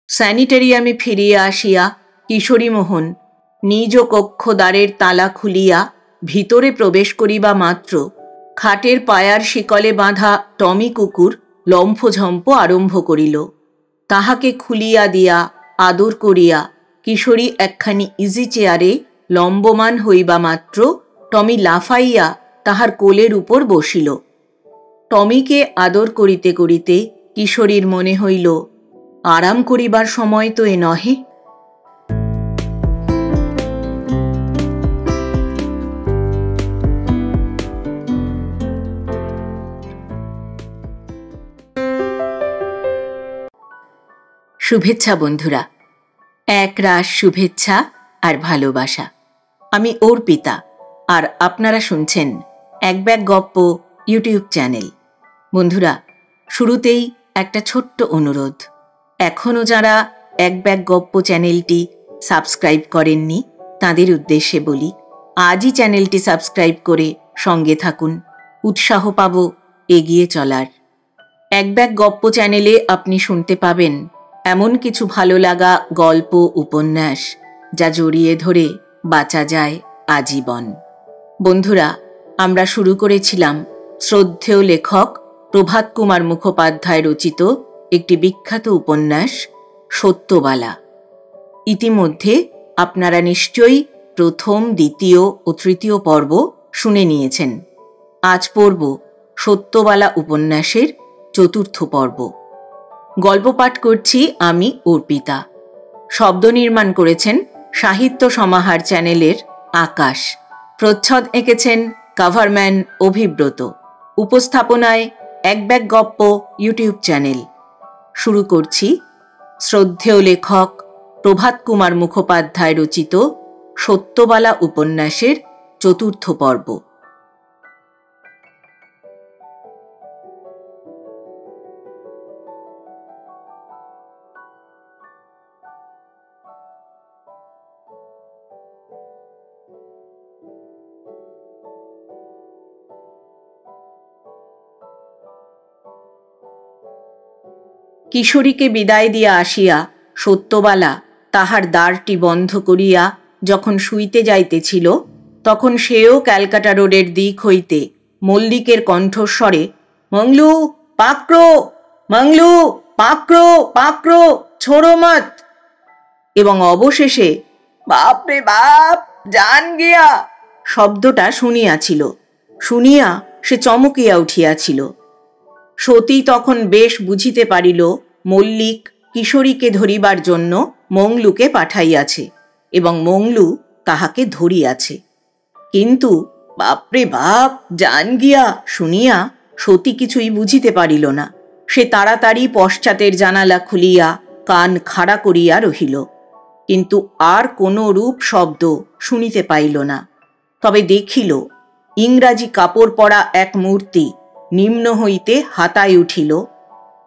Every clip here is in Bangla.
স্যানিটেরিয়ামে ফিরিয়া আসিয়া কিশোরীমোহন নিজ কক্ষ দ্বারের তালা খুলিয়া ভিতরে প্রবেশ করিবা মাত্র খাটের পায়ার শিকলে বাঁধা টমি কুকুর লম্ফঝম্প আরম্ভ করিল। তাহাকে খুলিয়া দিয়া আদর করিয়া কিশোরী একখানি ইজি চেয়ারে লম্বমান হইবা মাত্র টমি লাফাইয়া তাহার কোলের উপর বসিল। টমিকে আদর করিতে করিতে কিশোরীর মনে হইল, আরাম করিবার সময় তো এ নহে। শুভেচ্ছা বন্ধুরা, এক রাশ শুভেচ্ছা আর ভালোবাসা। আমি অর্পিতা, আর আপনারা শুনছেন এক ব্যাগ গপ্প ইউটিউব চ্যানেল। বন্ধুরা, শুরুতেই একটা ছোট্ট অনুরোধ। এখনও যারা এক ব্যাগ গপ্প চ্যানেলটি সাবস্ক্রাইব করেননি তাদের উদ্দেশ্যে বলি, আজই চ্যানেলটি সাবস্ক্রাইব করে সঙ্গে থাকুন, উৎসাহ পাব এগিয়ে চলার। এক ব্যাগ গপ্প চ্যানেলে আপনি শুনতে পাবেন এমন কিছু ভালো লাগা গল্প, উপন্যাস যা জড়িয়ে ধরে বাঁচা যায় আজীবন। বন্ধুরা, আমরা শুরু করেছিলাম শ্রদ্ধেয় লেখক প্রভাত কুমার মুখোপাধ্যায় রচিত একটি বিখ্যাত উপন্যাস সত্যবালা। ইতিমধ্যে আপনারা নিশ্চয়ই প্রথম, দ্বিতীয় ও তৃতীয় পর্ব শুনে নিয়েছেন। আজ পড়ব সত্যবালা উপন্যাসের চতুর্থ পর্ব। গল্প পাঠ করছি আমি অর্পিতা। শব্দ নির্মাণ করেছেন সাহিত্য সমাহার চ্যানেলের আকাশ। প্রচ্ছদ এঁকেছেন কাভারম্যান অভিব্রত। উপস্থাপনায় এক ব্যাগ গপ্প ইউটিউব চ্যানেল। শুরু করছি শ্রদ্ধেয় লেখক প্রভাত কুমার মুখোপাধ্যায় রচিত সত্যবালা উপন্যাসের চতুর্থ পর্ব। কিশোরীকে বিদায় দিয়া আসিয়া সত্যবালা তাহার দ্বারটি বন্ধ করিয়া যখন শুইতে যাইতেছিল, তখন সেও ক্যালকাটা রোডের দিক হইতে মল্লিকের কণ্ঠস্বরে মংলু পাকড়ো, মংলু পাকড়ো, পাকড়ো, ছোড়ো মত, এবং অবশেষে বাপরে বাপ জান গিয়া শব্দটা শুনিয়াছিল। শুনিয়া সে চমকিয়া উঠিয়াছিল। সতী তখন বেশ বুঝিতে পারিল মল্লিক কিশোরীকে ধরিবার জন্য মংলুকে পাঠাইয়াছে এবং মংলু তাহাকে ধরিয়াছে। কিন্তু বাপরে বাপ জান গিয়া শুনিয়া সতী কিছুই বুঝিতে পারিল না। সে তাড়াতাড়ি পশ্চাতের জানালা খুলিয়া কান খাড়া করিয়া রহিল, কিন্তু আর কোনো রূপ শব্দ শুনিতে পাইল না। তবে দেখিল ইংরাজি কাপড় পরা এক মূর্তি নিম্ন হইতে হাতায় উঠিল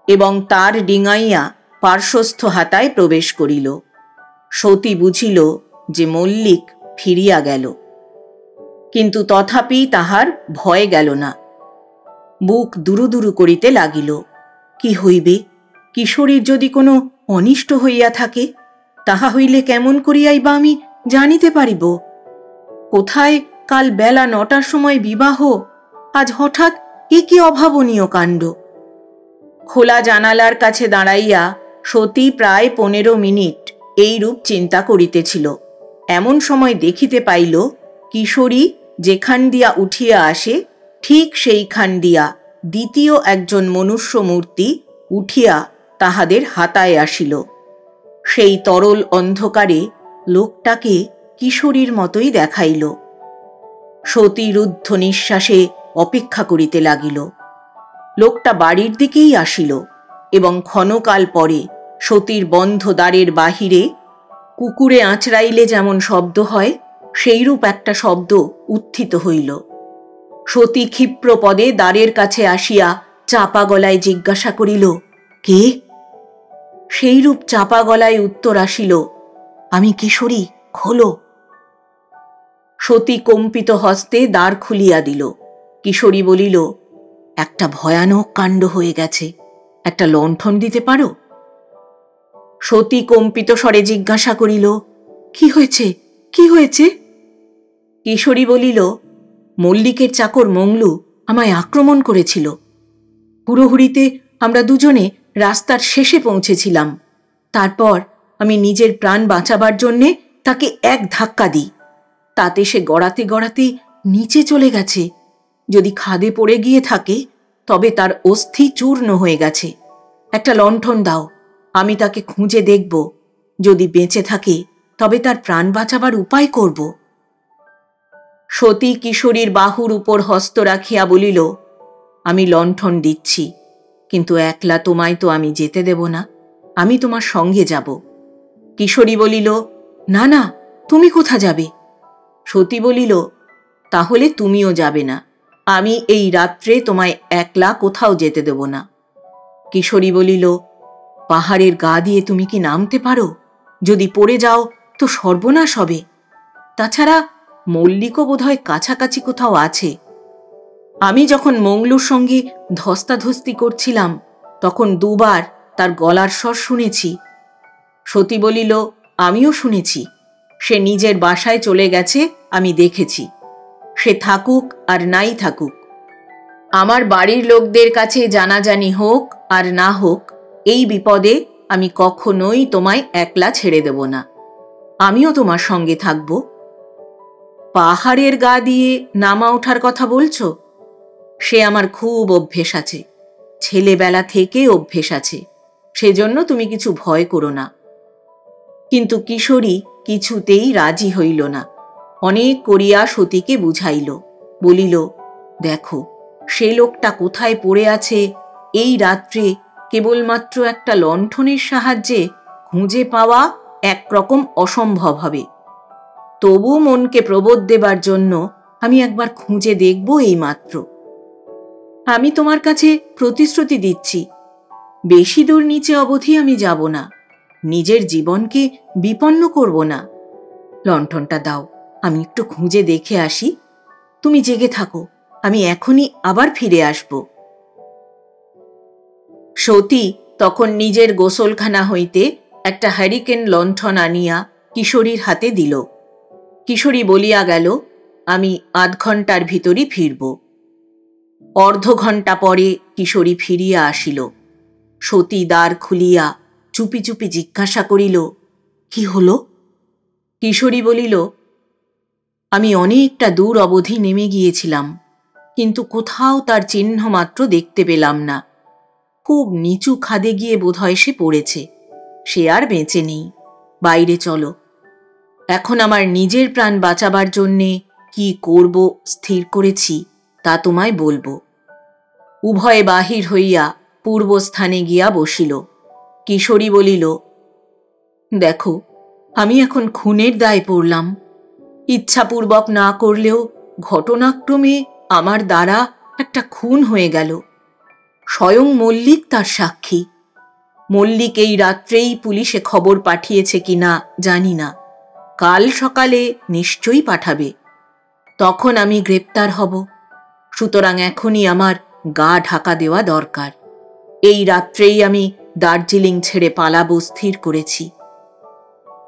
এবং তার ডিঙাইয়া পার্শ্বস্থ হাতায় প্রবেশ করিল। সতী বুঝিল যে মল্লিক ফিরিয়া গেল, কিন্তু তথাপি তাহার ভয় গেল না। বুক দুরু দুরু করিতে লাগিল। কি হইবে? কিশোরীর যদি কোনো অনিষ্ট হইয়া থাকে, তাহা হইলে কেমন করিয়াই বা আমি জানিতে পারিব? কোথায় কাল বেলা 9টার সময় বিবাহ, আজ হঠাৎ এ কি অভাবনীয় কাণ্ড! খোলা জানালার কাছে দাঁড়াইয়া সতী প্রায় 15 মিনিট এইরূপ চিন্তা করিতেছিল। এমন সময় দেখিতে পাইল কিশোরী যেখান দিয়া উঠিয়া আসে ঠিক সেইখান দিয়া দ্বিতীয় একজন মনুষ্য মূর্তি উঠিয়া তাহাদের হাতায় আসিল। সেই তরল অন্ধকারে লোকটাকে কিশোরীর মতোই দেখাইল। সতী রুদ্ধ নিঃশ্বাসে অপেক্ষা করিতে লাগিল। লোকটা বাড়ির দিকেই আসিল এবং ক্ষণকাল পরে সতীর বন্ধ দ্বারের বাহিরে কুকুরে আঁচড়াইলে যেমন শব্দ হয়, সেইরূপ একটা শব্দ উত্থিত হইল। সতী ক্ষিপ্র পদে দ্বারের কাছে আসিয়া চাপা গলায় জিজ্ঞাসা করিল, কে? সেইরূপ চাপা গলায় উত্তর আসিল, আমি কিশোরী, খোলো। সতী কম্পিত হস্তে দ্বার খুলিয়া দিল। কিশোরী বলিল, একটা ভয়ানক কাণ্ড হয়ে গেছে, একটা লণ্ঠন দিতে পারো? সতী কম্পিত স্বরে জিজ্ঞাসা করিল, কি হয়েছে, কি হয়েছে? কিশোরী বলিল, মল্লিকের চাকর মংলু আমায় আক্রমণ করেছিল। হুড়োহুড়িতে আমরা দুজনে রাস্তার শেষে পৌঁছেছিলাম। তারপর আমি নিজের প্রাণ বাঁচাবার জন্যে তাকে এক ধাক্কা দিই। তাতে সে গড়াতে গড়াতে নিচে চলে গেছে। যদি খাদে পড়ে গিয়ে থাকে তবে তার অস্থি চূর্ণ হয়ে গেছে। একটা লণ্ঠন দাও, আমি তাকে খুঁজে দেখব। যদি বেঁচে থাকে তবে তার প্রাণ বাঁচাবার উপায় করব। সতী কিশোরীর বাহুর উপর হস্ত রাখিয়া বলিল, আমি লণ্ঠন দিচ্ছি, কিন্তু একলা তোমায় তো আমি যেতে দেব না, আমি তোমার সঙ্গে যাব। কিশোরী বলিল, না না, তুমি কোথা যাবে? সতী বলিল, তাহলে তুমিও যাবে না। আমি এই রাত্রে তোমায় একলা কোথাও যেতে দেব না। কিশোরী বলিল, পাহাড়ের গা দিয়ে তুমি কি নামতে পারো? যদি পড়ে যাও তো সর্বনাশ হবে। তাছাড়া মল্লিকও বোধহয় কাছাকাছি কোথাও আছে। আমি যখন মংলুর সঙ্গে ধস্তাধস্তি করছিলাম তখন দুবার তার গলার স্বর শুনেছি। সতী বলিল, আমিও শুনেছি। সে নিজের বাসায় চলে গেছে, আমি দেখেছি। সে থাকুক আর নাই থাকুক, আমার বাড়ির লোকদের কাছে জানাজানি হোক আর না হোক, এই বিপদে আমি কখনোই তোমায় একলা ছেড়ে দেব না। আমিও তোমার সঙ্গে থাকব। পাহাড়ের গা দিয়ে নামা ওঠার কথা বলছো? সে আমার খুব অভ্যেস আছে, ছেলেবেলা থেকে অভ্যেস আছে, সেজন্য তুমি কিছু ভয় করো না। কিন্তু কিশোরী কিছুতেই রাজি হইল না। অনেক করিয়া সতীকে বুঝাইল, বলিল, দেখো, সে লোকটা কোথায় পড়ে আছে এই রাত্রে কেবলমাত্র একটা লণ্ঠনের সাহায্যে খুঁজে পাওয়া একরকম অসম্ভব হবে। তবু মনকে প্রবোধ দেবার জন্য আমি একবার খুঁজে দেখব এই মাত্র। আমি তোমার কাছে প্রতিশ্রুতি দিচ্ছি, বেশি দূর নিচে অবধি আমি যাব না, নিজের জীবনকে বিপন্ন করব না। লণ্ঠনটা দাও, আমি একটু খুঁজে দেখে আসি। তুমি জেগে থাকো, আমি এখনই আবার ফিরে আসব। সতী তখন নিজের গোসলখানা হইতে একটা হ্যারিকেন লণ্ঠন আনিয়া কিশোরীর হাতে দিল। কিশোরী বলিয়া গেল, আমি আধ ঘণ্টার ভিতরই ফিরব। অর্ধ ঘণ্টা পরে কিশোরী ফিরিয়া আসিল। সতী দ্বার খুলিয়া চুপি চুপি জিজ্ঞাসা করিল, কি হল? কিশোরী বলিল, আমি অনেকটা দূর অবধি নেমে গিয়েছিলাম, কিন্তু কোথাও তার চিহ্ন মাত্র দেখতে পেলাম না। খুব নিচু খাদে গিয়ে বোধহয় সে পড়েছে। সে আর বেঁচে নেই। বাইরে চলো। এখন আমার নিজের প্রাণ বাঁচাবার জন্যে কি করব স্থির করেছি তা তোমায় বলবো। উভয়ে বাহির হইয়া পূর্বস্থানে গিয়া বসিল। কিশোরী বলিল, দেখো, আমি এখন খুনের দায়ে পড়লাম। ইচ্ছাপূর্বক না করলেও ঘটনাক্রমে আমার দ্বারা একটা খুন হয়ে গেল। স্বয়ং মল্লিক তার সাক্ষী। মল্লিক এই রাত্রেই পুলিশে খবর পাঠিয়েছে কিনা জানি না, কাল সকালে নিশ্চয়ই পাঠাবে। তখন আমি গ্রেপ্তার হব। সুতরাং এখনই আমার গা ঢাকা দেওয়া দরকার। এই রাত্রেই আমি দার্জিলিং ছেড়ে পালাবো স্থির করেছি।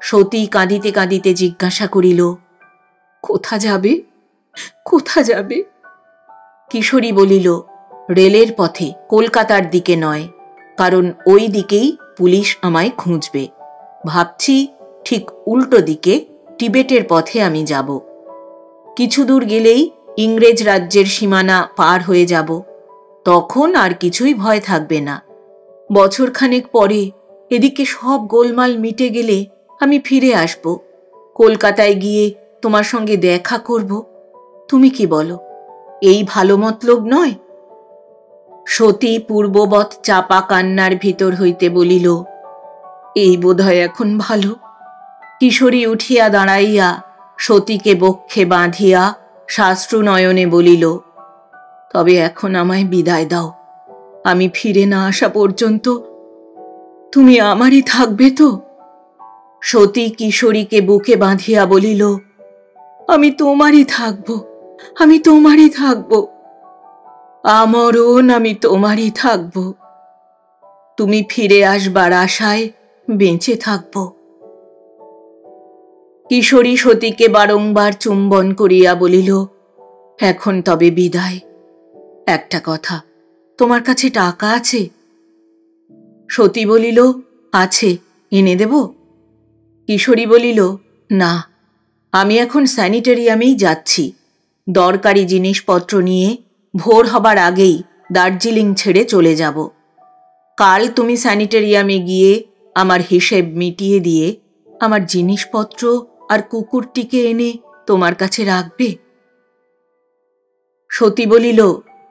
সতী কাঁদিতে কাঁদিতে জিজ্ঞাসা করিল, কোথা যাবে, কোথা যাবে? কিশোরী বলিল, রেলের পথে, কলকাতার দিকে নয়, কারণ ওই দিকেই পুলিশ আমায় খুঁজবে। ভাবছি ঠিক উল্টো দিকে টিবেটের পথে আমি যাব। কিছু দূর গেলেই ইংরেজ রাজ্যের সীমানা পার হয়ে যাব। তখন আর কিছুই ভয় থাকবে না। বছরখানেক পরে এদিকে সব গোলমাল মিটে গেলে আমি ফিরে আসব। কলকাতায় গিয়ে তোমার সঙ্গে দেখা করব। তুমি কি বলো? এই ভালো মতলব নয়? সতী পূর্ববৎ চাপা কান্নার ভিতর হইতে বলিল, এই বোধহয় এখন ভালো। কিশোরী উঠিয়া দাঁড়াইয়া সতীকে বক্ষে বাঁধিয়া শাস্ত্রু নয়নে বলিল, তবে এখন আমায় বিদায় দাও। আমি ফিরে না আসা পর্যন্ত তুমি আমারই থাকবে তো? সতী কিশোরীকে বুকে বাঁধিয়া বলিল, আমি তোমারই থাকব, আমি তোমারই থাকব, আমরণ আমি তোমারই থাকব। তুমি ফিরে আসবার আশায় বেঁচে থাকব। কিশোরী সতীকে বারংবার চুম্বন করিয়া বলিল, এখন তবে বিদায়। একটা কথা, তোমার কাছে টাকা আছে? সতী বলিল, আছে, এনে দেব? কিশোরী বলিল, না, আমি এখন স্যানিটেরিয়ামেই যাচ্ছি। দরকারি জিনিসপত্র নিয়ে ভোর হবার আগেই দার্জিলিং ছেড়ে চলে যাব। কাল তুমি স্যানিটেরিয়ামে গিয়ে আমার হিসেব মিটিয়ে দিয়ে আমার জিনিসপত্র আর কুকুরটিকে এনে তোমার কাছে রাখবে? সতী বলিল,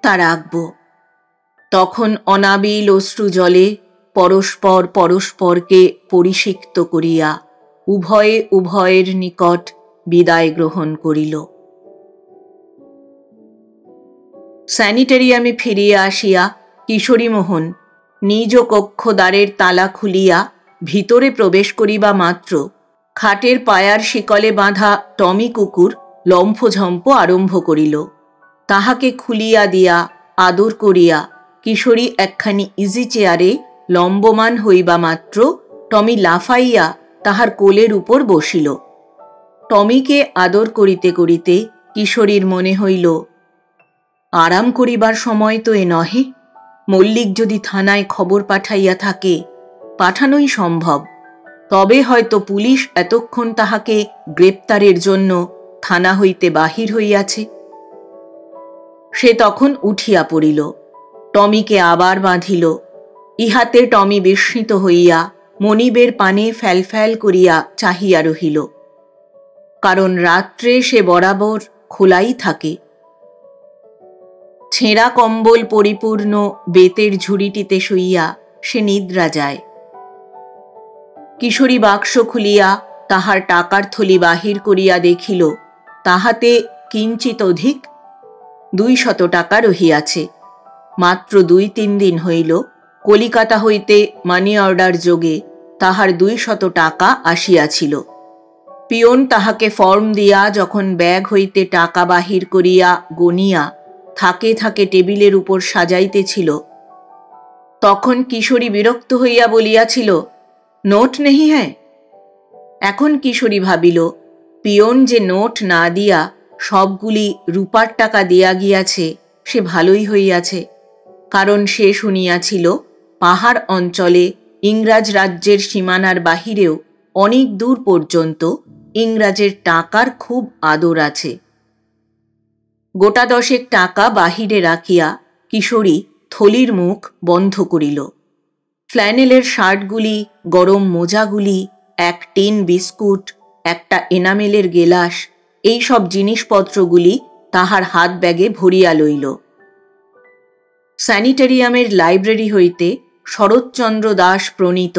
তা রাখব। তখন অনাবিল অশ্রু জলে পরস্পর পরস্পরকে পরিষিক্ত করিয়া উভয়ে উভয়ের নিকট বিদায় গ্রহণ করিল। স্যানিটেরিয়ামে ফিরিয়া আসিয়া কিশোরীমোহন নিজ কক্ষদ্বারের তালা খুলিয়া ভিতরে প্রবেশ করিবা মাত্র খাটের পায়ার শিকলে বাঁধা টমি কুকুর লম্ফঝম্প আরম্ভ করিল। তাহাকে খুলিয়া দিয়া আদর করিয়া কিশোরী একখানি ইজি চেয়ারে লম্বমান হইবা মাত্র টমি লাফাইয়া তাহার কোলের উপর বসিল। টমিকে আদর করিতে করিতে কিশোরীর মনে হইল, আরাম করিবার সময় তো এ নহে। মল্লিক যদি থানায় খবর পাঠাইয়া থাকে, পাঠানোই সম্ভব, তবে হয়তো পুলিশ এতক্ষণ তাহাকে গ্রেপ্তারের জন্য থানা হইতে বাহির হইয়াছে। সে তখন উঠিয়া পড়িল, টমিকে আবার বাঁধিল। ইহাতে টমি বিস্মিত হইয়া মনিবের পানে ফ্যালফ্যাল করিয়া চাহিয়া রহিল, কারণ রাত্রে সে বরাবর খোলাই থাকে। ছেঁড়া কম্বল পরিপূর্ণ বেতের ঝুড়িটিতে শুইয়া সে নিদ্রা যায়। কিশোরী বাক্স খুলিয়া তাহার টাকার থলি বাহির করিয়া দেখিল, তাহাতে কিঞ্চিত অধিক 200 টাকা রহিয়াছে। মাত্র 2-3 দিন হইল কলিকাতা হইতে মানি অর্ডার যোগে তাহার 200 টাকা আসিয়াছিল। পিয়ন তাহাকে ফর্ম দিয়া যখন ব্যাগ হইতে টাকা বাহির করিয়া গনিয়া থাকে থাকে টেবিলের উপর সাজাইতেছিল, তখন কিশোরী বিরক্ত হইয়া বলিয়াছিল, নোট নেহি হ্যাঁ? এখন কিশোরী ভাবিল, পিয়ন যে নোট না দিয়া সবগুলি রূপার টাকা দিয়া গিয়াছে সে ভালোই হইয়াছে, কারণ সে শুনিয়াছিল পাহাড় অঞ্চলে ইংরাজ রাজ্যের সীমানার বাহিরেও অনেক দূর পর্যন্ত ইংরাজের টাকার খুব আদর আছে। গোটা 10 টাকা বাহিরে রাখিয়া কিশোরী থলির মুখ বন্ধ করিল। ফ্ল্যানেলের শার্টগুলি, গরম মোজাগুলি, এক টিন বিস্কুট, একটা এনামেলের গেলাস, এই সব জিনিসপত্রগুলি তাহার হাত ব্যাগে ভরিয়া লইল। স্যানিটেরিয়ামের লাইব্রেরি হইতে শরৎচন্দ্র দাস প্রণীত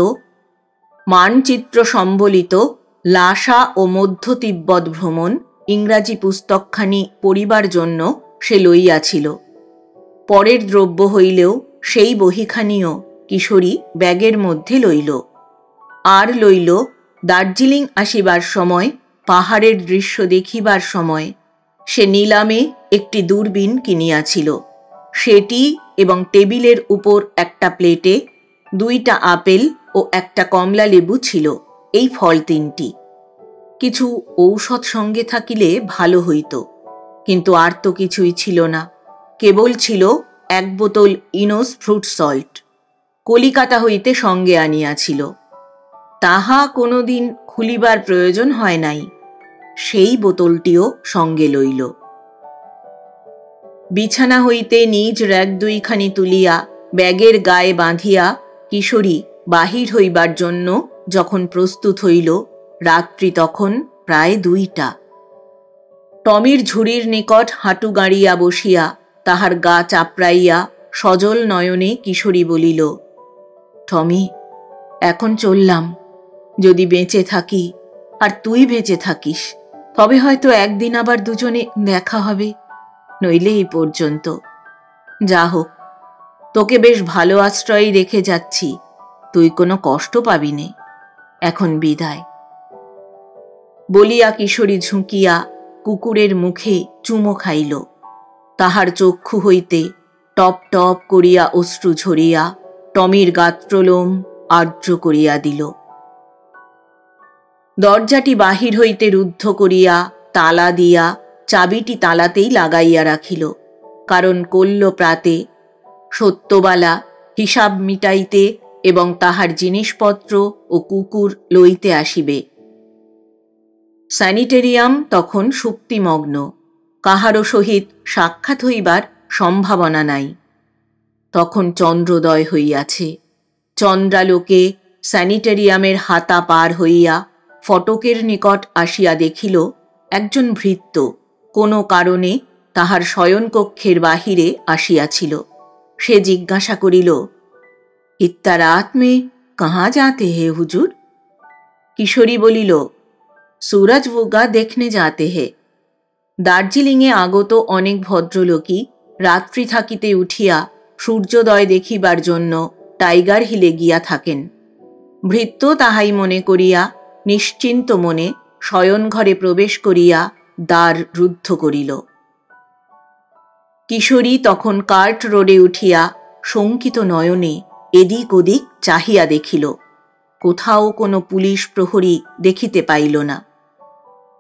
মানচিত্র সম্বলিত লাসা ও মধ্য তিব্বত ভ্রমণ ইংরাজি পুস্তকখানি পড়িবার জন্য সে লইয়াছিল। পরের দ্রব্য হইলেও সেই বহিখানিও কিশোরী ব্যাগের মধ্যে লইল। আর লইল দার্জিলিং আসিবার সময়, পাহাড়ের দৃশ্য দেখিবার সময় সে নিলামে একটি দূরবীন কিনিয়াছিল। সেটি এবং টেবিলের উপর একটা প্লেটে 2টা আপেল ও একটা কমলা লেবু ছিল, এই ফল 3টি। কিছু ঔষধ সঙ্গে থাকিলে ভালো হইত, কিন্তু আর তো কিছুই ছিল না। কেবল ছিল 1 বোতল ইনোস ফ্রুট সল্ট, কলিকাতা হইতে সঙ্গে আনিয়াছিল। তাহা কোনোদিন খুলিবার প্রয়োজন হয় নাই, সেই বোতলটিও সঙ্গে লইল। বিছানা হইতে নিজ র‍্যাক 2খানি তুলিয়া ব্যাগের গায়ে বাঁধিয়া কিশোরী বাহির হইবার জন্য যখন প্রস্তুত হইল, রাত্রি তখন প্রায় 2টা। টমির ঝুড়ির নিকট হাঁটু গাড়িয়া বসিয়া তাহার গা চাপড়াইয়া সজল নয়নে কিশোরী বলিল, টমি, এখন চললাম। যদি বেঁচে থাকি আর তুই বেঁচে থাকিস, তবে হয়তো একদিন আবার দুজনে দেখা হবে, নইলে এই পর্যন্ত। যা হোক, তোকে বেশ ভালো আশ্রয় রেখে যাচ্ছি, তুই কোনো কষ্ট পাবি নে। এখন বিদায়। বলিয়া কিশোরী ঝুঁকিয়া কুকুরের মুখে চুমো খাইল। তাহার চক্ষু হইতে টপ টপ করিয়া অশ্রু ঝরিয়া টমির গাত্রলোম আর্দ্র করিয়া দিল। দরজাটি বাহির হইতে রুদ্ধ করিয়া তালা দিয়া চাবিটি তালাতেই লাগাইয়া রাখিল, কারণ কল্য প্রাতে সত্যবালা হিসাব মিটাইতে এবং তাহার জিনিসপত্র ও কুকুর লইতে আসিবে। স্যানিটেরিয়াম তখন সুপ্তিমগ্ন, কাহারও সহিত সাক্ষাৎ হইবার সম্ভাবনা নাই। তখন চন্দ্রোদয় হইয়াছে। চন্দ্রালোকে স্যানিটেরিয়ামের হাতা পার হইয়া ফটকের নিকট আসিয়া দেখিল একজন ভৃত্য কোনো কারণে তাহার শয়নকক্ষের বাহিরে আসিয়াছিল। সে জিজ্ঞাসা করিল, ইত্তা রাত মে কাহা যাতে হে হুজুর? কিশোরী বলিল, সুরজ উগা দেখনে যাতে হে। দার্জিলিংয়ে আগত অনেক ভদ্রলোকই রাত্রি থাকিতে উঠিয়া সূর্যোদয় দেখিবার জন্য টাইগার হিলে গিয়া থাকেন। ভৃত্য তাহাই মনে করিয়া নিশ্চিন্ত মনে শয়নঘরে প্রবেশ করিয়া দ্বার রুদ্ধ করিল। কিশোরী তখন কার্ট রোডে উঠিয়া শঙ্কিত নয়নে এদিক ওদিক চাহিয়া দেখিল, কোথাও কোনো পুলিশ প্রহরী দেখিতে পাইল না।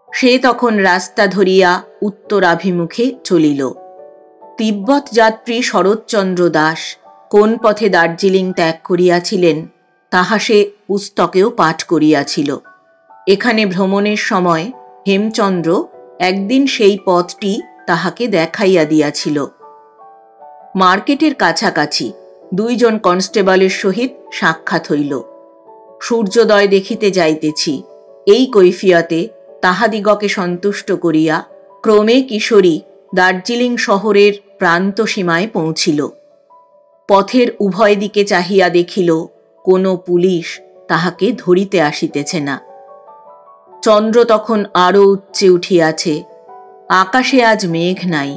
সে তখন রাস্তা ধরিয়া উত্তরাভিমুখে চলিল। তিব্বত যাত্রী শরৎচন্দ্র দাস কোন পথে দার্জিলিং ত্যাগ করিয়াছিলেন তাহা সে পুস্তকেও পাঠ করিয়াছিল। এখানে ভ্রমণের সময় হেমচন্দ্র একদিন সেই পথটি তাহাকে দেখাইয়া দিয়াছিল। মার্কেটের কাছাকাছি দুইজন কনস্টেবলের সহিত সাক্ষাৎ হইল। সূর্যোদয় দেখিতে যাইতেছি এই কৈফিয়তে তাহাদিগকে সন্তুষ্ট করিয়া ক্রমে কিশোরী দার্জিলিং শহরের প্রান্ত সীমায় পৌঁছিল। পথের উভয় দিকে চাহিয়া দেখিল কোনো পুলিশ তাহাকে ধরিতে আসিতেছে না। চন্দ্র তখন আরও উচ্চে উঠিয়াছে। আকাশে আজ মেঘ নাই।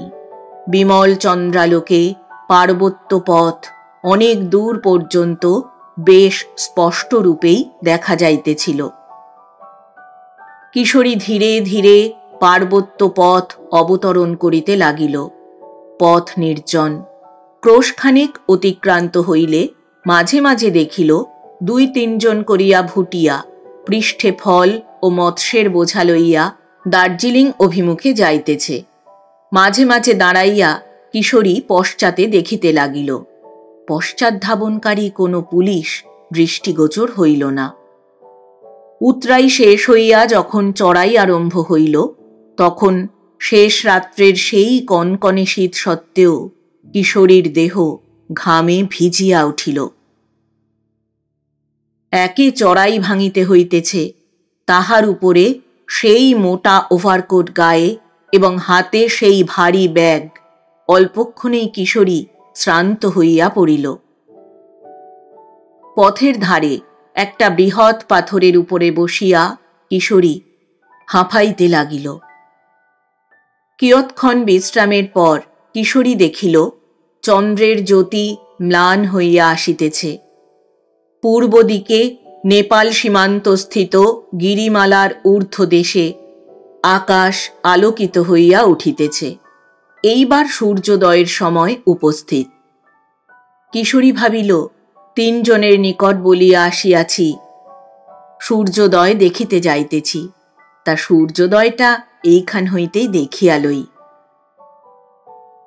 বিমল চন্দ্রালোকে পার্বত্য পথ অনেক দূর পর্যন্ত বেশ স্পষ্ট রূপেই দেখা যাইতেছিল। কিশোরী ধীরে ধীরে পার্বত্য পথ অবতরণ করিতে লাগিল। পথ নির্জন। ক্রোশখানেক অতিক্রান্ত হইলে মাঝে মাঝে দেখিল 2-3 জন করিয়া ভুটিয়া পৃষ্ঠে ফল ও মৎস্যের বোঝা লইয়া দার্জিলিং অভিমুখে যাইতেছে। মাঝে মাঝে দাঁড়াইয়া কিশোরী পশ্চাতে দেখিতে লাগিল। পশ্চাৎধাবনকারী কোনো পুলিশ দৃষ্টিগোচর হইল না। উতরাই শেষ হইয়া যখন চড়াই আরম্ভ হইল, তখন শেষ রাত্রের সেই কনকনে শীত সত্ত্বেও কিশোরীর দেহ ঘামে ভিজিয়া উঠিল। একে চড়াই ভাঙিতে হইতেছে, তাহার উপরে সেই মোটা ওভারকোট গায়ে এবং হাতে সেই ভারী ব্যাগ। অল্পক্ষণেই কিশোরী শ্রান্ত হইয়া পড়িল। পথের ধারে একটা বৃহৎ পাথরের উপরে বসিয়া কিশোরী হাঁফাইতে লাগিল। কিয়ৎক্ষণ বিশ্রামের পর কিশোরী দেখিল চন্দ্রের জ্যোতি ম্লান হইয়া আসিতেছে। পূর্ব দিকে নেপাল সীমান্তস্থিত গিরিমালার ঊর্ধ্বদেশে আকাশ আলোকিত হইয়া উঠিতেছে। এইবার সূর্যোদয়ের সময় উপস্থিত। কিশোরী ভাবিল, 3 জনের নিকট বলিয়া আসিয়াছি সূর্যোদয় দেখিতে যাইতেছি, তা সূর্যোদয়টা এইখান হইতেই দেখিয়া লই।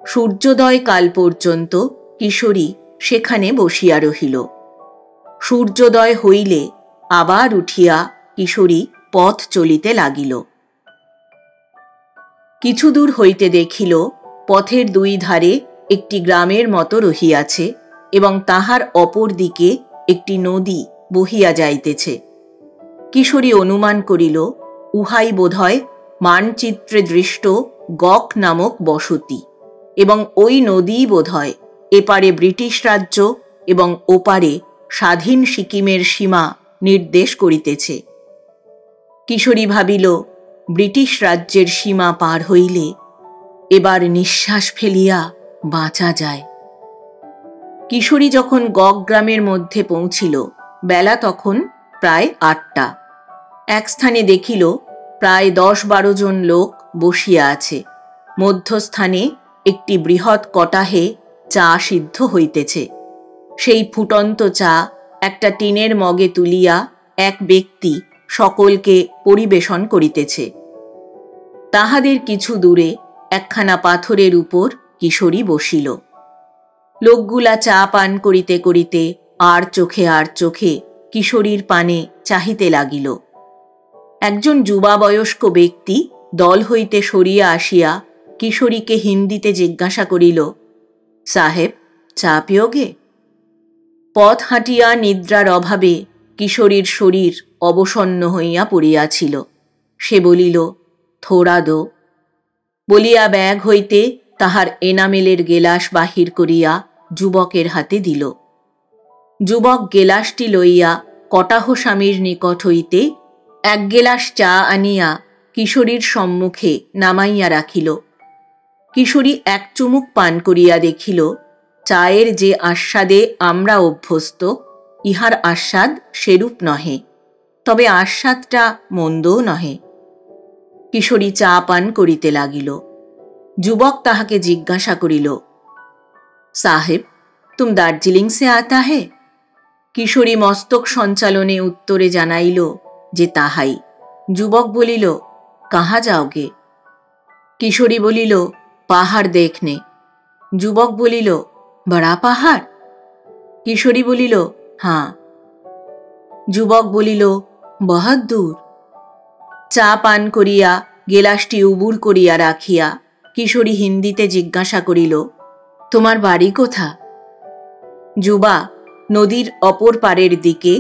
সূর্যোদয় কাল পর্যন্ত কিশোরী সেখানে বসিয়া রহিল। সূর্যোদয় হইলে আবার উঠিয়া কিশোরী পথ চলিতে লাগিল। কিছু দূর হইতে দেখিল পথের 2 ধারে একটি গ্রামের মতো রহিয়াছে এবং তাহার অপর দিকে একটি নদী বহিয়া যাইতেছে। কিশোরী অনুমান করিল উহাই বোধহয় মানচিত্রে দৃষ্ট গক নামক বসতি এবং ওই নদী বোধহয় এপারে ব্রিটিশ রাজ্য এবং ওপারে স্বাধীন সিকিমের সীমা নির্দেশ করিতেছে। কিশোরী ভাবিল, ব্রিটিশ রাজ্যের সীমা পার হইলে এবার নিঃশ্বাস ফেলিয়া বাঁচা যায়। কিশোরী যখন গক গ্রামের মধ্যে পৌঁছিল, বেলা তখন প্রায় 8টা। এক স্থানে দেখিল প্রায় 10-12 জন লোক বসিয়া আছে। মধ্যস্থানে একটি বৃহৎ কটাহে চা সিদ্ধ হইতেছে। সেই ফুটন্ত চা একটা টিনের মগে তুলিয়া এক ব্যক্তি সকলকে পরিবেশন করিতেছে। তাহাদের কিছু দূরে একখানা পাথরের উপর কিশোরী বসিল। লোকগুলা চা পান করিতে করিতে আর চোখে কিশোরীর পানে চাহিতে লাগিল। একজন যুবাবয়স্ক ব্যক্তি দল হইতে সরিয়া আসিয়া কিশোরীকে হিন্দিতে জিজ্ঞাসা করিল, সাহেব, চা পিয়োগে? পথ হাঁটিয়া নিদ্রার অভাবে কিশোরীর শরীর অবসন্ন হইয়া পড়িয়াছিল। সে বলিল, থোড়া দো। বলিয়া ব্যাগ হইতে তাহার এনামেলের গেলাস বাহির করিয়া যুবকের হাতে দিল। যুবক গেলাসটি লইয়া কটাহ স্বামীর নিকট হইতে এক গেলাস চা আনিয়া কিশোরীর সম্মুখে নামাইয়া রাখিল। কিশোরী এক চুমুক পান করিয়া দেখিল, চায়ের যে আস্বাদে আমরা অভ্যস্ত, ইহার আস্বাদ সেরূপ নহে, তবে আস্বাদটা মন্দও নহে। কিশোরী চা পান করিতে লাগিল। যুবক তাহাকে জিজ্ঞাসা করিল, সাহেব, তুম দার্জিলিং সে আতা হে? কিশোরী মস্তক সঞ্চালনে উত্তরে জানাইল যে তাহাই। যুবক বলিল, কাহা যাওগে? কিশোরী বলিল, পাহাড় দেখনে। যুবক বলিল, বড়া পাহাড়? কিশোরী বলিল, হাঁ। যুবক বলিল, বহুত দূর। চা পান করিয়া গেলাসটি উবুর করিয়া রাখিয়া কিশোরী হিন্দিতে জিজ্ঞাসা করিল, তোমার বাড়ি কোথা? যুবা নদীর অপর পারের দিকে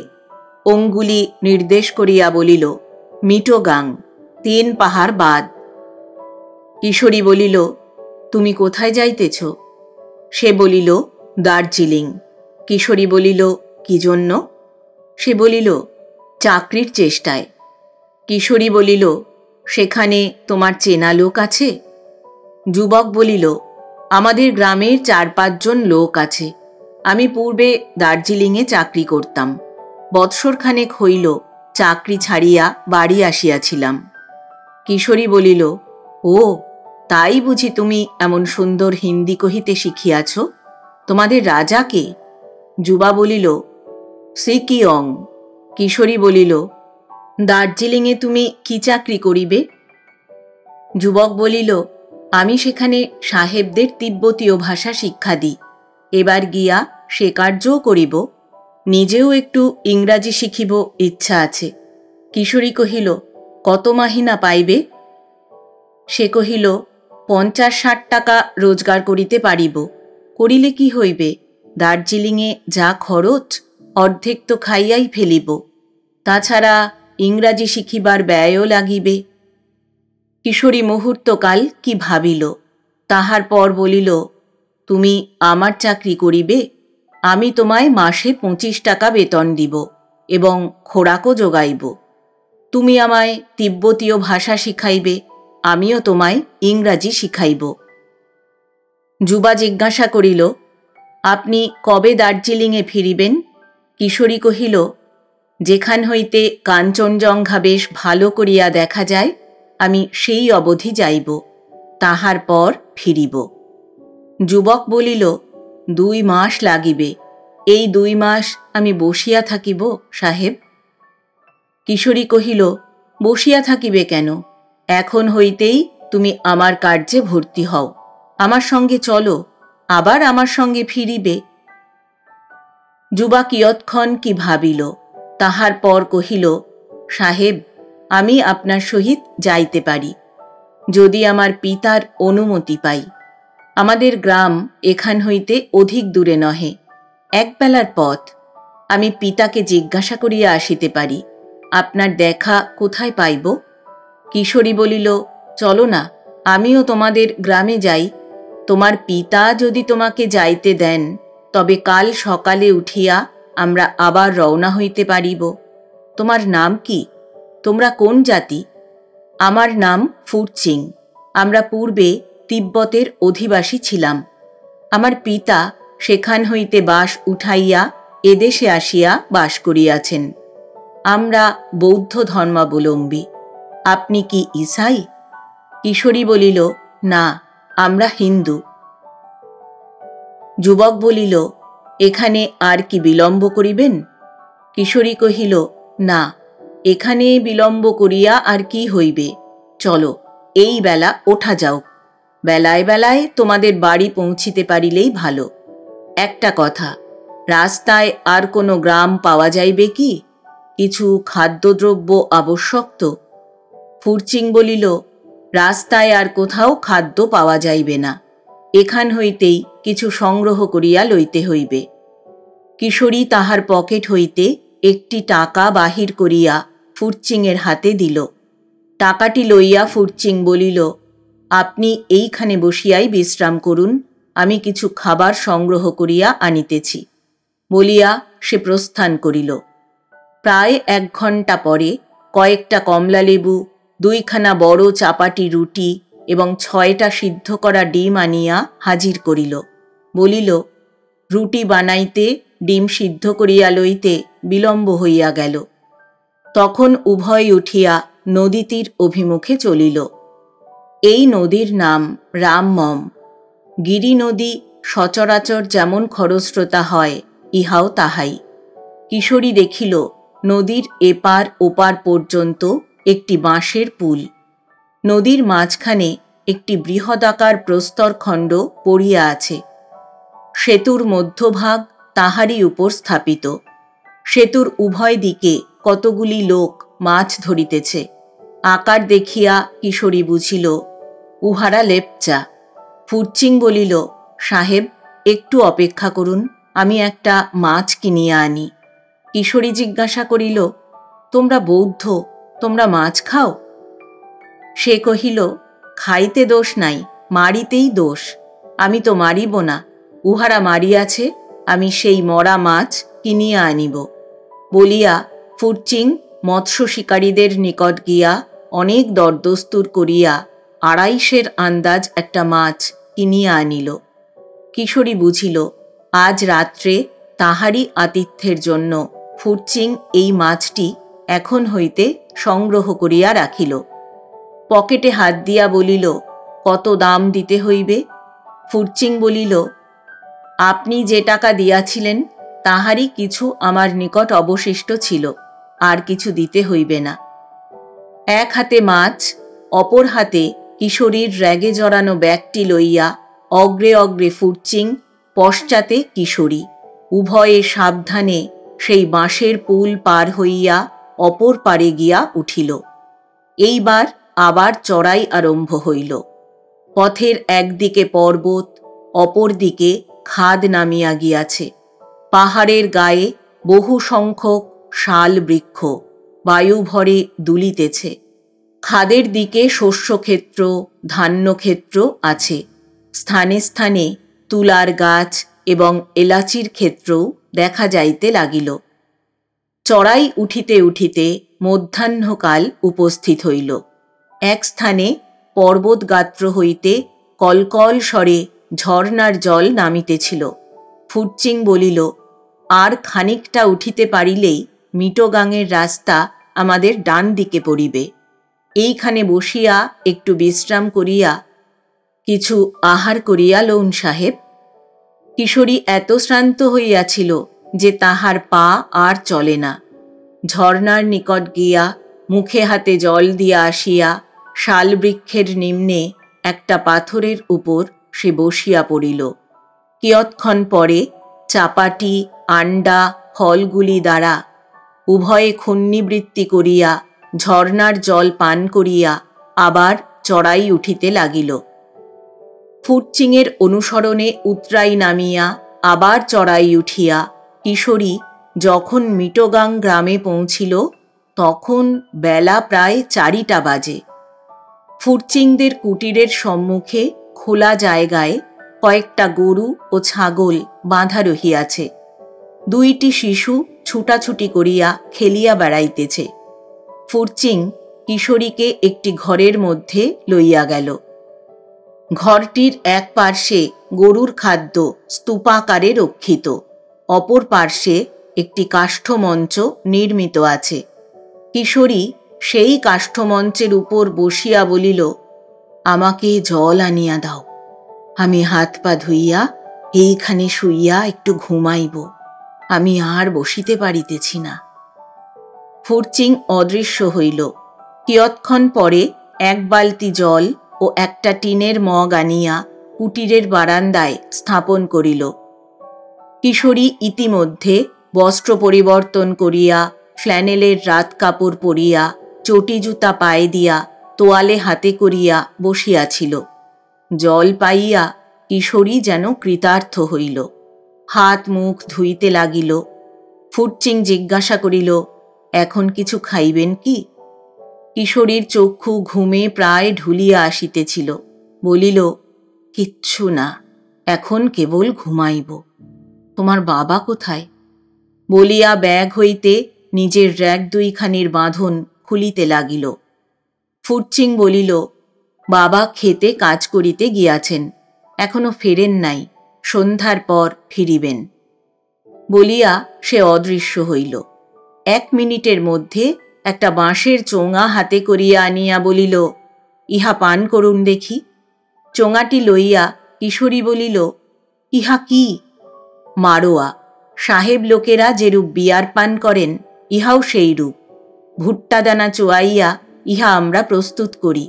অঙ্গুলি নির্দেশ করিয়া বলিল, মিটোগাং, 3 পাহাড় বাদ। কিশোরী বলিল, তুমি কোথায় যাইতেছ? সে বলিল, দার্জিলিং। কিশোরী বলিল, কি জন্য? সে বলিল, চাকরির চেষ্টায়। কিশোরী বলিল, সেখানে তোমার চেনা লোক আছে? যুবক বলিল, আমাদের গ্রামের 4-5 জন লোক আছে। আমি পূর্বে দার্জিলিংয়ে চাকরি করতাম। বৎসরখানেক হইল চাকরি ছাড়িয়া বাড়ি আসিয়াছিলাম। কিশোরী বলিল, ও, তাই বুঝি তুমি এমন সুন্দর হিন্দি কহিতে শিখিয়াছ? তোমাদের রাজা কে? যুবা বলিল, সিকিয়ং। কিশোরী বলিল, দার্জিলিংয়ে তুমি কি চাকরি করিবে? যুবক বলিল, আমি সেখানে সাহেবদের তিব্বতীয় ভাষা শিক্ষা দিই। এবার গিয়া সে কার্যও করিব। নিজেও একটু ইংরাজি শিখিব ইচ্ছা আছে। কিশোরী কহিল, কত মাহিনা পাইবে? সে কহিল, 50-60 টাকা রোজগার করিতে পারিব। করিলে কি হইবে? দার্জিলিংয়ে যা খরচ, অর্ধেক তো খাইয়াই ফেলিব। তাছাড়া ইংরাজি শিখিবার ব্যয়ও লাগিবে। কিশোরী মুহূর্তকাল কি ভাবিল, তাহার পর বলিল, তুমি আমার চাকরি করিবে? আমি তোমায় মাসে 25 টাকা বেতন দিব এবং খোরাকও যোগাইব। তুমি আমায় তিব্বতীয় ভাষা শিখাইবে, আমিও তোমায় ইংরাজি শিখাইব। যুবা জিজ্ঞাসা করিল, আপনি কবে দার্জিলিংয়ে ফিরিবেন? কিশোরী কহিল, যেখান হইতে কাঞ্চনজঙ্ঘা বেশ ভালো করিয়া দেখা যায়, আমি সেই অবধি যাইব, তাহার পর ফিরিব। যুবক বলিল, 2 মাস লাগিবে। এই 2 মাস আমি বসিয়া থাকিব সাহেব? কিশোরী কহিল, বসিয়া থাকিবে কেন? এখন হইতেই তুমি আমার কার্যে ভর্তি হও। আমার সঙ্গে চলো, আবার আমার সঙ্গে ফিরিবে। যুবা কিয়ৎক্ষণ কি ভাবিল, তাহার পর কহিল, সাহেব, আমি আপনার সহিত যাইতে পারি, যদি আমার পিতার অনুমতি পাই। আমাদের গ্রাম এখান হইতে অধিক দূরে নহে, 1 বেলার পথ। আমি পিতাকে জিজ্ঞাসা করিয়া আসিতে পারি, আপনার দেখা কোথায় পাইব? কিশোরী বলিল, চলো না, আমিও তোমাদের গ্রামে যাই। তোমার পিতা যদি তোমাকে যাইতে দেন, তবে কাল সকালে উঠিয়া আমরা আবার রওনা হইতে পারিব। তোমার নাম কি? তোমরা কোন জাতি? আমার নাম ফুরচিং। আমরা পূর্বে তিব্বতের অধিবাসী ছিলাম। আমার পিতা সেখান হইতে বাস উঠাইয়া এদেশে আসিয়া বাস করিয়াছেন। আমরা বৌদ্ধ ধর্মাবলম্বী। আপনি কি ঈসাই? কিশোরী বলিল, না, আমরা হিন্দু। যুবক বলিল, এখানে আর কি বিলম্ব করিবেন? কিশোরী কহিল, না, এখানে বিলম্ব করিয়া আর কি হইবে? চলো, এই বেলা ওঠা যাও। বেলায় বেলায় তোমাদের বাড়ি পৌঁছিতে পারিলেই ভালো। একটা কথা, রাস্তায় আর কোনো গ্রাম পাওয়া যাইবে কি? কিছু খাদ্যদ্রব্য আবশ্যক তো? ফুরচিং বলিল, রাস্তায় আর কোথাও খাদ্য পাওয়া যাইবে না, এখান হইতেই কিছু সংগ্রহ করিয়া লইতে হইবে। কিশোরী তাহার পকেট হইতে একটি টাকা বাহির করিয়া ফুরচিংয়ের হাতে দিল। টাকাটি লইয়া ফুরচিং বলিল, আপনি এইখানে বসিয়াই বিশ্রাম করুন, আমি কিছু খাবার সংগ্রহ করিয়া আনিতেছি। বলিয়া সে প্রস্থান করিল। প্রায় 1 ঘণ্টা পরে কয়েকটা কমলালেবু, 2খানা বড় চাপাটি রুটি এবং 6টা সিদ্ধ করা ডিম আনিয়া হাজির করিল। বলিল, রুটি বানাইতে, ডিম সিদ্ধ করিয়া লইতে বিলম্ব হইয়া গেল। তখন উভয় উঠিয়া নদীতীর অভিমুখে চলিল। এই নদীর নাম রামমম। গিরি নদী সচরাচর যেমন খরস্রোতা হয়, ইহাও তাহাই। কিশোরী দেখিল নদীর এপার ওপার পর্যন্ত একটি বাঁশের পুল। নদীর মাঝখানে একটি বৃহদাকার প্রস্তরখণ্ড পড়িয়া আছে। সেতুর মধ্যভাগ তাহারই উপর স্থাপিত। সেতুর উভয় দিকে কতগুলি লোক মাছ ধরিতেছে। আকার দেখিয়া কিশোরী বুঝিল উহারা লেপচা। ফুরচিং বলিল, সাহেব, একটু অপেক্ষা করুন, আমি একটা মাছ কিনিয়া আনি। কিশোরী জিজ্ঞাসা করিল, তোমরা বৌদ্ধ, তোমরা মাছ খাও? সে কহিল, খাইতে দোষ নাই, মারিতেই দোষ। আমি তো মারিব না, উহারা মারিয়াছে, আমি সেই মরা মাছ কিনিয়া আনিব। বলিয়া ফুরচিং মৎস্য শিকারীদের নিকট গিয়া অনেক দরদস্তুর করিয়া 250 আন্দাজ একটা মাছ কিনিয়া আনিল। কিশোরী বুঝিল আজ রাত্রে তাহারই আতিথ্যের জন্য ফুরচিং এই মাছটি এখন হইতে সংগ্রহ করিয়া রাখিল। পকেটে হাত দিয়া বলিল, কত দাম দিতে হইবে? ফুরচিং বলিল, আপনি যে টাকা দিয়াছিলেন তাহারই কিছু আমার নিকট অবশিষ্ট ছিল, আর কিছু দিতে হইবে না। এক হাতে মাছ, অপর হাতে কিশোরীর র্যাগে জড়ানো ব্যাগটি লইয়া অগ্রে অগ্রে ফুরচিং, পশ্চাতে কিশোরী, উভয়ে সাবধানে সেই বাঁশের পুল পার হইয়া অপর পারে গিয়া উঠিল। এইবার আবার চড়াই আরম্ভ হইল। পথের একদিকে পর্বত, অপর দিকে খাদ নামিয়া গিয়াছে। পাহাড়ের গায়ে বহু সংখ্যক শাল বৃক্ষ বায়ুভরে দুলিতেছে। খাদের দিকে শস্যক্ষেত্র, ধান্যক্ষেত্র আছে। স্থানে স্থানে তুলার গাছ এবং এলাচির ক্ষেত্রও দেখা যাইতে লাগিল। চড়াই উঠিতে উঠিতে মধ্যাহ্নকাল উপস্থিত হইল। এক স্থানে পর্বতগাত্র হইতে কলকল স্বরে ঝর্ণার জল নামিতেছিল। ফুরচিং বলিল, আর খানিকটা উঠিতে পারিলেই মিটোগাংয়ের রাস্তা আমাদের ডান দিকে পড়িবে। এইখানে বসিয়া একটু বিশ্রাম করিয়া কিছু আহার করিয়া লউন সাহেব। কিশোরী এত শ্রান্ত হইয়াছিল যে তাহার পা আর চলে না। ঝর্ণার নিকট গিয়া মুখে হাতে জল দিয়া আসিয়া শালবৃক্ষের নিম্নে একটা পাথরের উপর সে বসিয়া পড়িল। কিয়ৎক্ষণ পরে চাপাটি, আন্ডা, ফলগুলি দ্বারা উভয়ে ক্ষুণ্ণিবৃত্তি করিয়া ঝর্ণার জল পান করিয়া আবার চড়াই উঠিতে লাগিল। ফুরচিংয়ের অনুসরণে উতরাই নামিয়া আবার চড়াই উঠিয়া কিশোরী যখন মিটোগাং গ্রামে পৌঁছিল তখন বেলা প্রায় 4টা বাজে। ফুরচিংদের কুটিরের সম্মুখে খোলা জায়গায় কয়েকটা গরু ও ছাগল বাঁধা রহিয়াছে। 2টি শিশু ছুটাছুটি করিয়া খেলিয়া বেড়াইতেছে। ফুরচিং কিশোরীকে একটি ঘরের মধ্যে লইয়া গেল। ঘরটির এক পার্শ্বে গরুর খাদ্য স্তূপাকারে রক্ষিত, অপর পার্শ্বে একটি কাষ্ঠমঞ্চ নির্মিত আছে। কিশোরী সেই কাষ্ঠমঞ্চের উপর বসিয়া বলিল, আমাকে জল আনিয়া দাও, আমি হাত পা ধুইয়া এইখানে শুইয়া একটু ঘুমাইব, আমি আর বসিতে পারিতেছি না। ফুরচিং অদৃশ্য হইল। কিয়ৎক্ষণ পরে এক বালতি জল ও একটা টিনের মগ আনিয়া কুটিরের বারান্দায় স্থাপন করিল। কিশোরী ইতিমধ্যে বস্ত্র পরিবর্তন করিয়া ফ্ল্যানেলের রাত কাপড় পরিয়া চটি জুতা পায়ে দিয়া তোয়ালে হাতে করিয়া বসিয়াছিল। জল পাইয়া কিশোরী যেন কৃতার্থ হইল, হাত মুখ ধুইতে লাগিল। ফুরচিং জিজ্ঞাসা করিল, এখন কিছু খাইবেন কি? কিশোরীর চক্ষু ঘুমে প্রায় ঢুলিয়া আসিতেছিল। বলিল, কিচ্ছু না, এখন কেবল ঘুমাইব। তোমার বাবা কোথায়? বলিয়া ব্যাগ হইতে নিজের র‍্যাগ দুইখানির বাঁধন খুলিতে লাগিল। ফুরচিং বলিল, বাবা খেতে কাজ করিতে গিয়াছেন, এখনো ফেরেন নাই, সন্ধ্যার পর ফিরিবেন। বলিয়া সে অদৃশ্য হইল। 1 মিনিটের মধ্যে একটা বাঁশের চোঙা হাতে করিয়া আনিয়া বলিল, ইহা পান করুন দেখি। চোঙাটি লইয়া কিশোরী বলিল, ইহা কি? মারোয়া। সাহেব লোকেরা যেরূপ বিয়ার পান করেন, ইহাও সেই রূপ। ভুট্টা দানা চোয়াইয়া ইহা আমরা প্রস্তুত করি।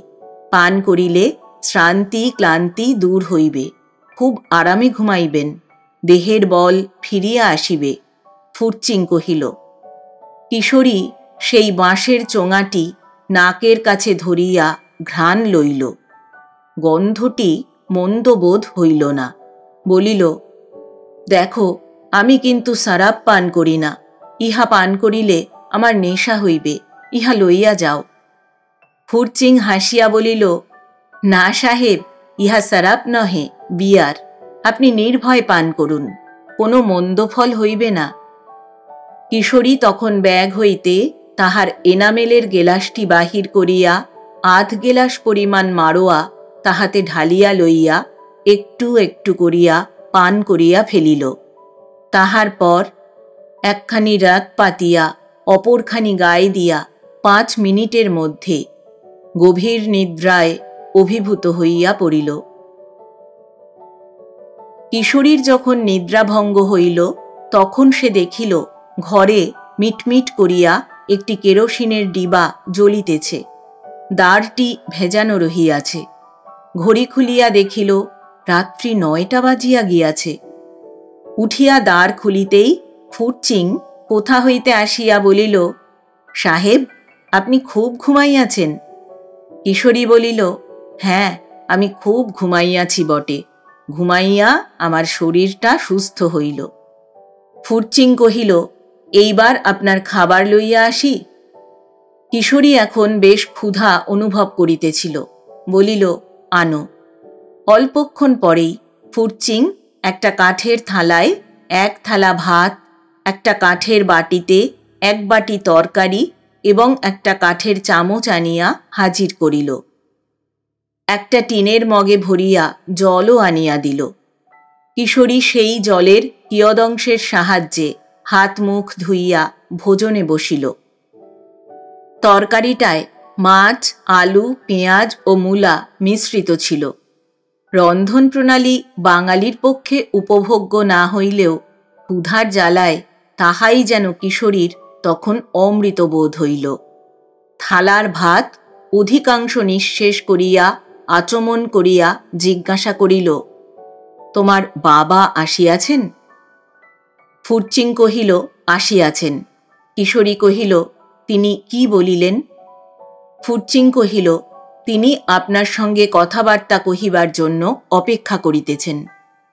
পান করিলে শ্রান্তি ক্লান্তি দূর হইবে, খুব আরামে ঘুমাইবেন, দেহের বল ফিরিয়া আসিবে। ফুরচিং কহিল। কিশোরী সেই বাঁশের চোঙাটি নাকের কাছে ধরিয়া ঘ্রাণ লইল। গন্ধটি মন্দ বোধ হইল না। বলিল, দেখো, আমি কিন্তু সারাপ পান করি না, ইহা পান করিলে আমার নেশা হইবে, ইহা লইয়া যাও। ফুরচিং হাসিয়া বলিল, না সাহেব, ইহা সারাপ নহে, বিয়ার। আপনি নির্ভয় পান করুন, কোনো মন্দ ফল হইবে না। কিশোরী তখন ব্যাগ হইতে তাহার এনামেলের গেলাসটি বাহির করিয়া 1/2 গেলাস পরিমাণ মারোয়া তাহাতে ঢালিয়া লইয়া একটু একটু করিয়া পান করিয়া ফেলিল। তাহার পর একখানি র‍্যাগ পাতিয়া অপরখানি গায়ে দিয়া 5 মিনিটের মধ্যে গভীর নিদ্রায় অভিভূত হইয়া পড়িল। কিশোরীর যখন নিদ্রাভঙ্গ হইল, তখন সে দেখিল ঘরে মিটমিট করিয়া একটি কেরোসিনের ডিবা জ্বলিতেছে, দ্বারটি ভেজানো রহিয়াছে। ঘড়ি খুলিয়া দেখিল রাত্রি 9টা বাজিয়া গিয়াছে। উঠিয়া দ্বার খুলিতেই ফুরচিং কোথা হইতে আসিয়া বলিল, সাহেব, আপনি খুব ঘুমাইয়াছেন। কিশোরী বলিল, হ্যাঁ, আমি খুব ঘুমাইয়াছি বটে, ঘুমাইয়া আমার শরীরটা সুস্থ হইল। ফুরচিং কহিল, এইবার আপনার খাবার লইয়া আসি। কিশোরী এখন বেশ ক্ষুধা অনুভব করিতেছিল। বলিল, আনো। অল্পক্ষণ পরেই ফুরচিং একটা কাঠের থালায় 1 থালা ভাত, একটা কাঠের বাটিতে 1 বাটি তরকারি এবং একটা কাঠের চামচ আনিয়া হাজির করিল। একটা টিনের মগে ভরিয়া জলও আনিয়া দিল। কিশোরী সেই জলের কিয়দংশের সাহায্যে হাত মুখ ধুইয়া ভোজনে বসিল। তরকারিটায় মাছ, আলু, পেঁয়াজ ও মূলা মিশ্রিত ছিল। রন্ধন প্রণালী বাঙালির পক্ষে উপভোগ্য না হইলেও ক্ষুধার জ্বালায় তাহাই যেন কিশোরীর তখন অমৃত বোধ হইল। থালার ভাত অধিকাংশ নিঃশেষ করিয়া আচমন করিয়া জিজ্ঞাসা করিল, তোমার বাবা আসিয়াছেন? ফুরচিং কহিল, আসিয়াছেন। কিশোরী কহিল, তিনি কি বলিলেন? ফুরচিং কহিল, তিনি আপনার সঙ্গে কথাবার্তা কহিবার জন্য অপেক্ষা করিতেছেন,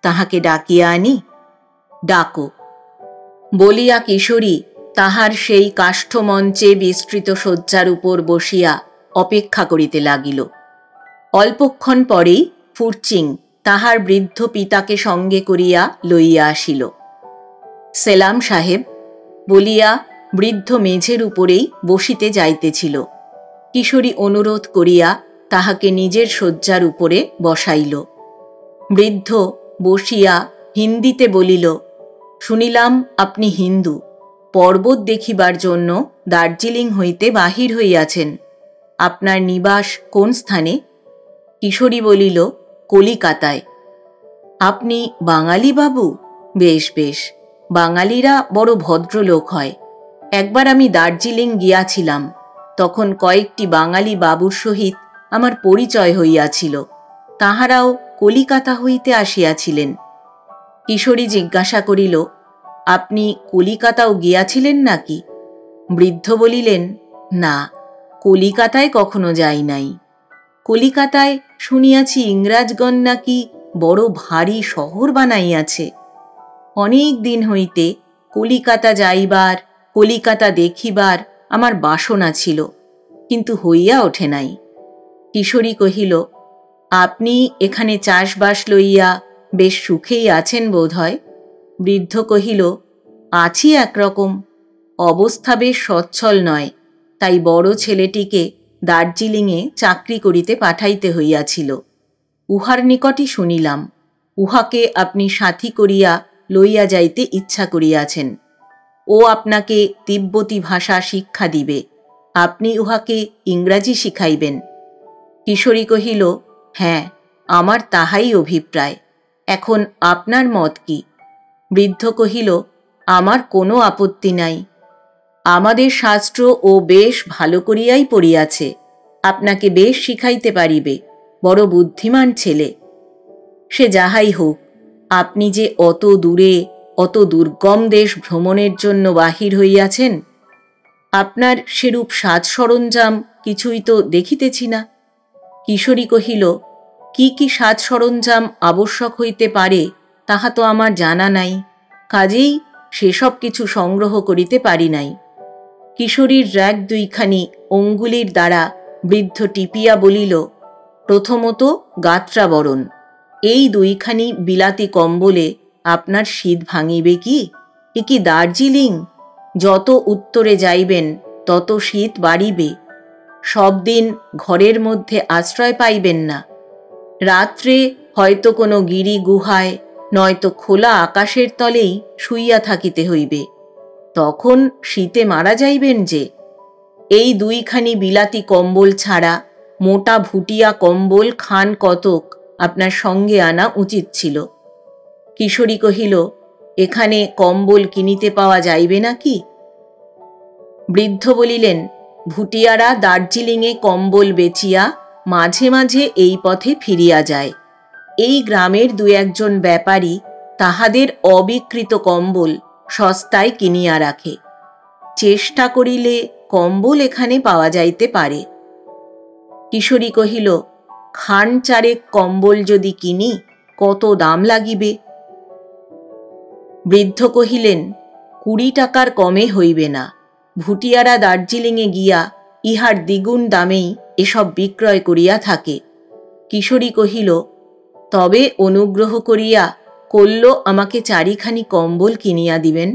তাহাকে ডাকিয়া আনি? ডাকো। বলিয়া কিশোরী তাহার সেই কাষ্ঠমঞ্চে বিস্তৃত শয্যার উপর বসিয়া অপেক্ষা করিতে লাগিল। অল্পক্ষণ পরেই ফুরচিং তাহার বৃদ্ধ পিতাকে সঙ্গে করিয়া লইয়া আসিল। সেলাম সাহেব বলিয়া বৃদ্ধ মেঝের উপরেই বসিতে যাইতেছিল। কিশোরী অনুরোধ করিয়া তাহাকে নিজের শয্যার উপরে বসাইল। বৃদ্ধ বসিয়া হিন্দিতে বলিল, শুনিলাম আপনি হিন্দু, পর্বত দেখিবার জন্য দার্জিলিং হইতে বাহির হইয়াছেন। আপনার নিবাস কোন স্থানে? কিশোরী বলিল, কলিকাতায়। আপনি বাঙালি বাবু? বেশ বেশ, বাঙালিরা বড় ভদ্রলোক হয়। একবার আমি দার্জিলিং গিয়াছিলাম, তখন কয়েকটি বাঙালি বাবুর সহিত আমার পরিচয় হইয়াছিল। তাহারাও কলিকাতা হইতে আসিয়াছিলেন। কিশোরী জিজ্ঞাসা করিল, আপনি কলিকাতাও গিয়াছিলেন নাকি? বৃদ্ধ বলিলেন, না, কলিকাতায় কখনো যাই নাই। কলিকাতায় শুনিয়াছি ইংরাজগণ নাকি বড় ভারী শহর বানাইয়াছে। অনেক দিন হইতে কলিকাতা যাইবার, কলিকাতা দেখিবার আমার বাসনা ছিল, কিন্তু হইয়া ওঠে নাই। কিশোরী কহিল, আপনি এখানে চাষবাস লইয়া বেশ সুখেই আছেন বোধ হয়। বৃদ্ধ কহিল, আছি একরকম, অবস্থা বেশ সচ্ছল নয়, তাই বড় ছেলেটিকে দার্জিলিংয়ে চাকরি করিতে পাঠাইতে হইয়াছিল। উহার নিকটই শুনিলাম, উহাকে আপনি সাথী করিয়া লইয়া যাইতে ইচ্ছা করিয়াছেন। ও আপনাকে তিব্বতী ভাষা শিক্ষা দিবে, আপনি উহাকে ইংরাজি শিখাইবেন। কিশোরী কহিল, হ্যাঁ, আমার তাহাই অভিপ্রায়। এখন আপনার মত কি? বৃদ্ধ কহিল, আমার কোনো আপত্তি নাই। আমাদের শাস্ত্র ও বেশ ভালো করিয়াই পড়িয়াছে, আপনাকে বেশ শিখাইতে পারিবে, বড় বুদ্ধিমান ছেলে। সে যাহাই হোক, আপনি যে অত দূরে, অত দুর্গম দেশ ভ্রমণের জন্য বাহির হইয়াছেন, আপনার সেরূপ সাজ সরঞ্জাম কিছুই তো দেখিতেছি না। কিশোরী কহিল, কি কি সাজ সরঞ্জাম আবশ্যক হইতে পারে তাহা তো আমার জানা নাই, কাজেই সেসব কিছু সংগ্রহ করিতে পারি নাই। কিশোরীর র‍্যাগ দুইখানি অঙ্গুলির দ্বারা বৃদ্ধ টিপিয়া বলিল, প্রথমত গাত্রাবরণ, এই দুইখানি বিলাতি কম্বলে আপনার শীত ভাঙিবে কি? এ কি দার্জিলিং? যত উত্তরে যাইবেন তত শীত বাড়িবে। সব দিন ঘরের মধ্যে আশ্রয় পাইবেন না। রাত্রে হয়তো কোনো গিরি গুহায়, নয়তো খোলা আকাশের তলেই শুইয়া থাকিতে হইবে। তখন শীতে মারা যাইবেন যে। এই দুইখানি বিলাতি কম্বল ছাড়া মোটা ভুটিয়া কম্বল খান কতক আপনার সঙ্গে আনা উচিত ছিল। কিশোরী কহিল, এখানে কম্বল কিনিতে পাওয়া যাইবে নাকি? বৃদ্ধ বলিলেন, ভুটিয়ারা দার্জিলিংয়ে কম্বল বেচিয়া মাঝে মাঝে এই পথে ফিরিয়া যায়। এই গ্রামের দু একজন ব্যাপারী তাহাদের অবিকৃত কম্বল সস্তায় কিনিয়া রাখে। চেষ্টা করিলে কম্বল এখানে পাওয়া যাইতে পারে। কিশোরী কহিল, খান চারেক কম্বল যদি কিনি কত দাম লাগিবে? বৃদ্ধ কহিলেন, 20 টাকার কমে হইবে না। ভুটিয়ারা দার্জিলিংয়ে গিয়া ইহার দ্বিগুণ দামেই এসব বিক্রয় করিয়া থাকে। কিশোরী কহিল, তবে অনুগ্রহ করিয়া কল্য আমাকে 4খানি কম্বল কিনিয়া দিবেন।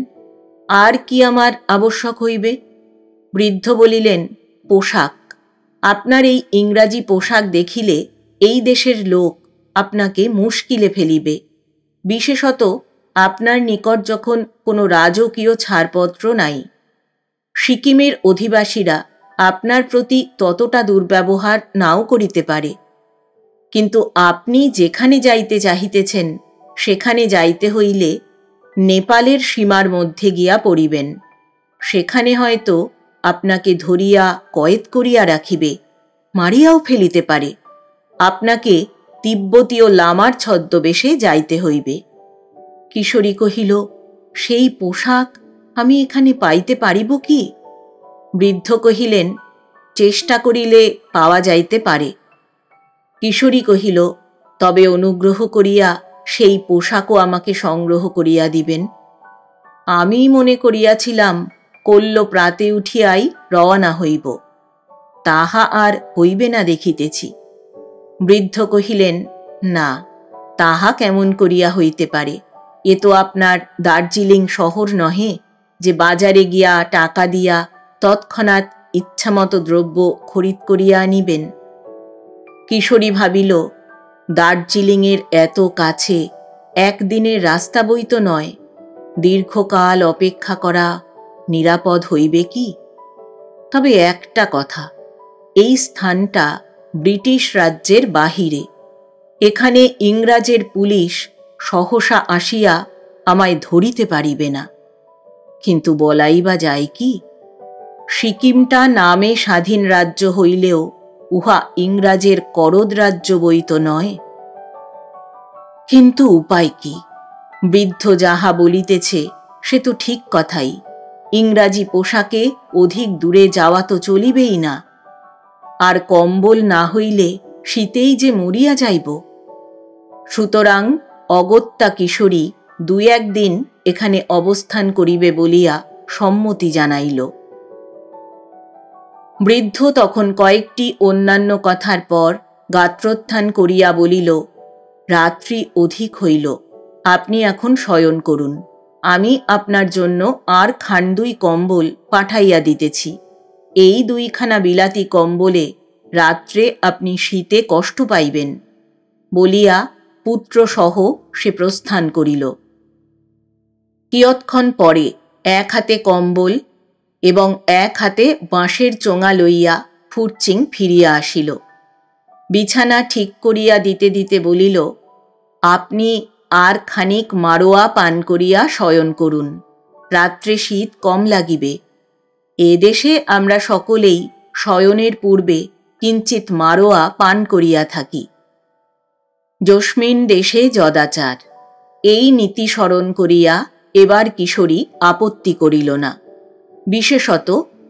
আর কি আমার আবশ্যক হইবে? বৃদ্ধ বলিলেন, পোশাক। আপনার এই ইংরাজি পোশাক দেখিলে এই দেশের লোক আপনাকে মুশকিলে ফেলিবে। বিশেষত আপনার নিকট যখন কোনো রাজকীয় ছাড়পত্র নাই। সিকিমের অধিবাসীরা আপনার প্রতি ততটা দুর্ব্যবহার নাও করিতে পারে, কিন্তু আপনি যেখানে যাইতে চাহিতেছেন সেখানে যাইতে হইলে নেপালের সীমার মধ্যে গিয়া পড়িবেন। সেখানে হয়তো আপনাকে ধরিয়া কয়েদ করিয়া রাখিবে, মারিয়াও ফেলিতে পারে। আপনাকে তিব্বতীয় লামার ছদ্মবেশে যাইতে হইবে। কিশোরী কহিল, সেই পোশাক আমি এখানে পাইতে পারিব কি? বৃদ্ধ কহিলেন, চেষ্টা করিলে পাওয়া যাইতে পারে। কিশোরী কহিল, তবে অনুগ্রহ করিয়া সেই পোশাকও আমাকে সংগ্রহ করিয়া দিবেন। আমি মনে করিয়াছিলাম কল্য প্রাতে উঠিয়াই রওনা হইব, তাহা আর হইবে না দেখিতেছি। বৃদ্ধ কহিলেন, না, তাহা কেমন করিয়া হইতে পারে? এ তো আপনার দার্জিলিং শহর নহে যে বাজারে গিয়া টাকা দিয়া তৎক্ষণাৎ ইচ্ছামতো দ্রব্য খরিদ করিয়া আনিবেন। কিশোরী ভাবিল, দার্জিলিংয়ের এত কাছে একদিনের রাস্তা বই তো নয়, দীর্ঘকাল অপেক্ষা করা নিরাপদ হইবে কি? তবে একটা কথা, এই স্থানটা ব্রিটিশ রাজ্যের বাহিরে। এখানে ইংরাজের পুলিশ সহসা আসিয়া আমায় ধরিতে পারিবে না। কিন্তু বলাই বা যায় কি? সিকিমটা নামে স্বাধীন রাজ্য হইলেও উহা ইংরাজের করদ রাজ্য বই তো নয়। কিন্তু উপায় কি? বৃদ্ধ যাহা বলিতেছে সে তো ঠিক কথাই। ইংরাজি পোশাকে অধিক দূরে যাওয়া তো চলিবেই না। আর কম্বল না হইলে শীতেই যে মরিয়া যাইব। সুতরাং অগত্যা কিশোরী 2-1 দিন এখানে অবস্থান করিবে বলিয়া সম্মতি জানাইল। বৃদ্ধ তখন কয়েকটি অন্যান্য কথার পর গাত্রোত্থান করিয়া বলিল, রাত্রি অধিক হইল, আপনি এখন শয়ন করুন। আমি আপনার জন্য আর 2 কম্বল পাঠাইয়া দিতেছি। এই 2খানা বিলাতি কম্বলে রাত্রে আপনি শীতে কষ্ট পাইবেন। বলিয়া পুত্রসহ সে প্রস্থান করিল। কিয়ৎক্ষণ পরে এক হাতে কম্বল এবং এক হাতে বাঁশের চোঙা লইয়া ফুরচিং ফিরিয়া আসিল। বিছানা ঠিক করিয়া দিতে দিতে বলিল, আপনি আর খানিক মারোয়া পান করিয়া শয়ন করুন। রাত্রে শীত কম লাগিবে। এদেশে আমরা সকলেই শয়নের পূর্বে কিঞ্চিত মারোয়া পান করিয়া থাকি। যস্মিন দেশে যদাচার, এই নীতি স্মরণ করিয়া এবার কিশোরী আপত্তি করিল না। বিশেষত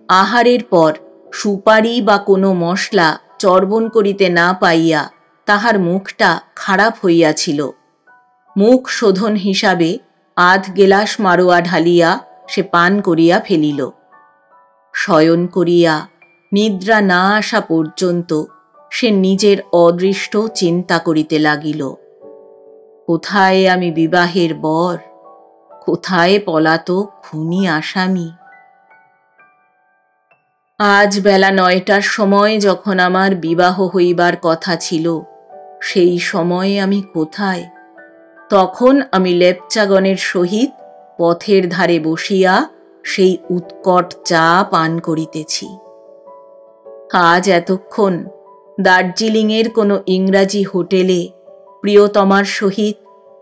আহারের পর সুপারি বা কোনো মশলা চর্বণ করিতে না পাইয়া তাহার মুখটা খারাপ হইয়াছিল। মুখ শোধন হিসাবে 1/2 গেলাস মারোয়া ঢালিয়া সে পান করিয়া ফেলিল। শয়ন করিয়া নিদ্রা না আসা পর্যন্ত সে নিজের অদৃষ্ট চিন্তা করিতে লাগিল। কোথায় আমি বিবাহের বর, কোথায় পলাতক খুনি আসামি? আজ বেলা 9টার সময় যখন আমার বিবাহ হইবার কথা ছিল, সেই সময়ে আমি কোথায়? তখন আমি লেপচাগণের সহিত পথের ধারে বসিয়া সেই উৎকট চা পান করিতেছি। আজ এতক্ষণ দার্জিলিংয়ের কোনো ইংরাজি হোটেলে প্রিয়তমার সহিত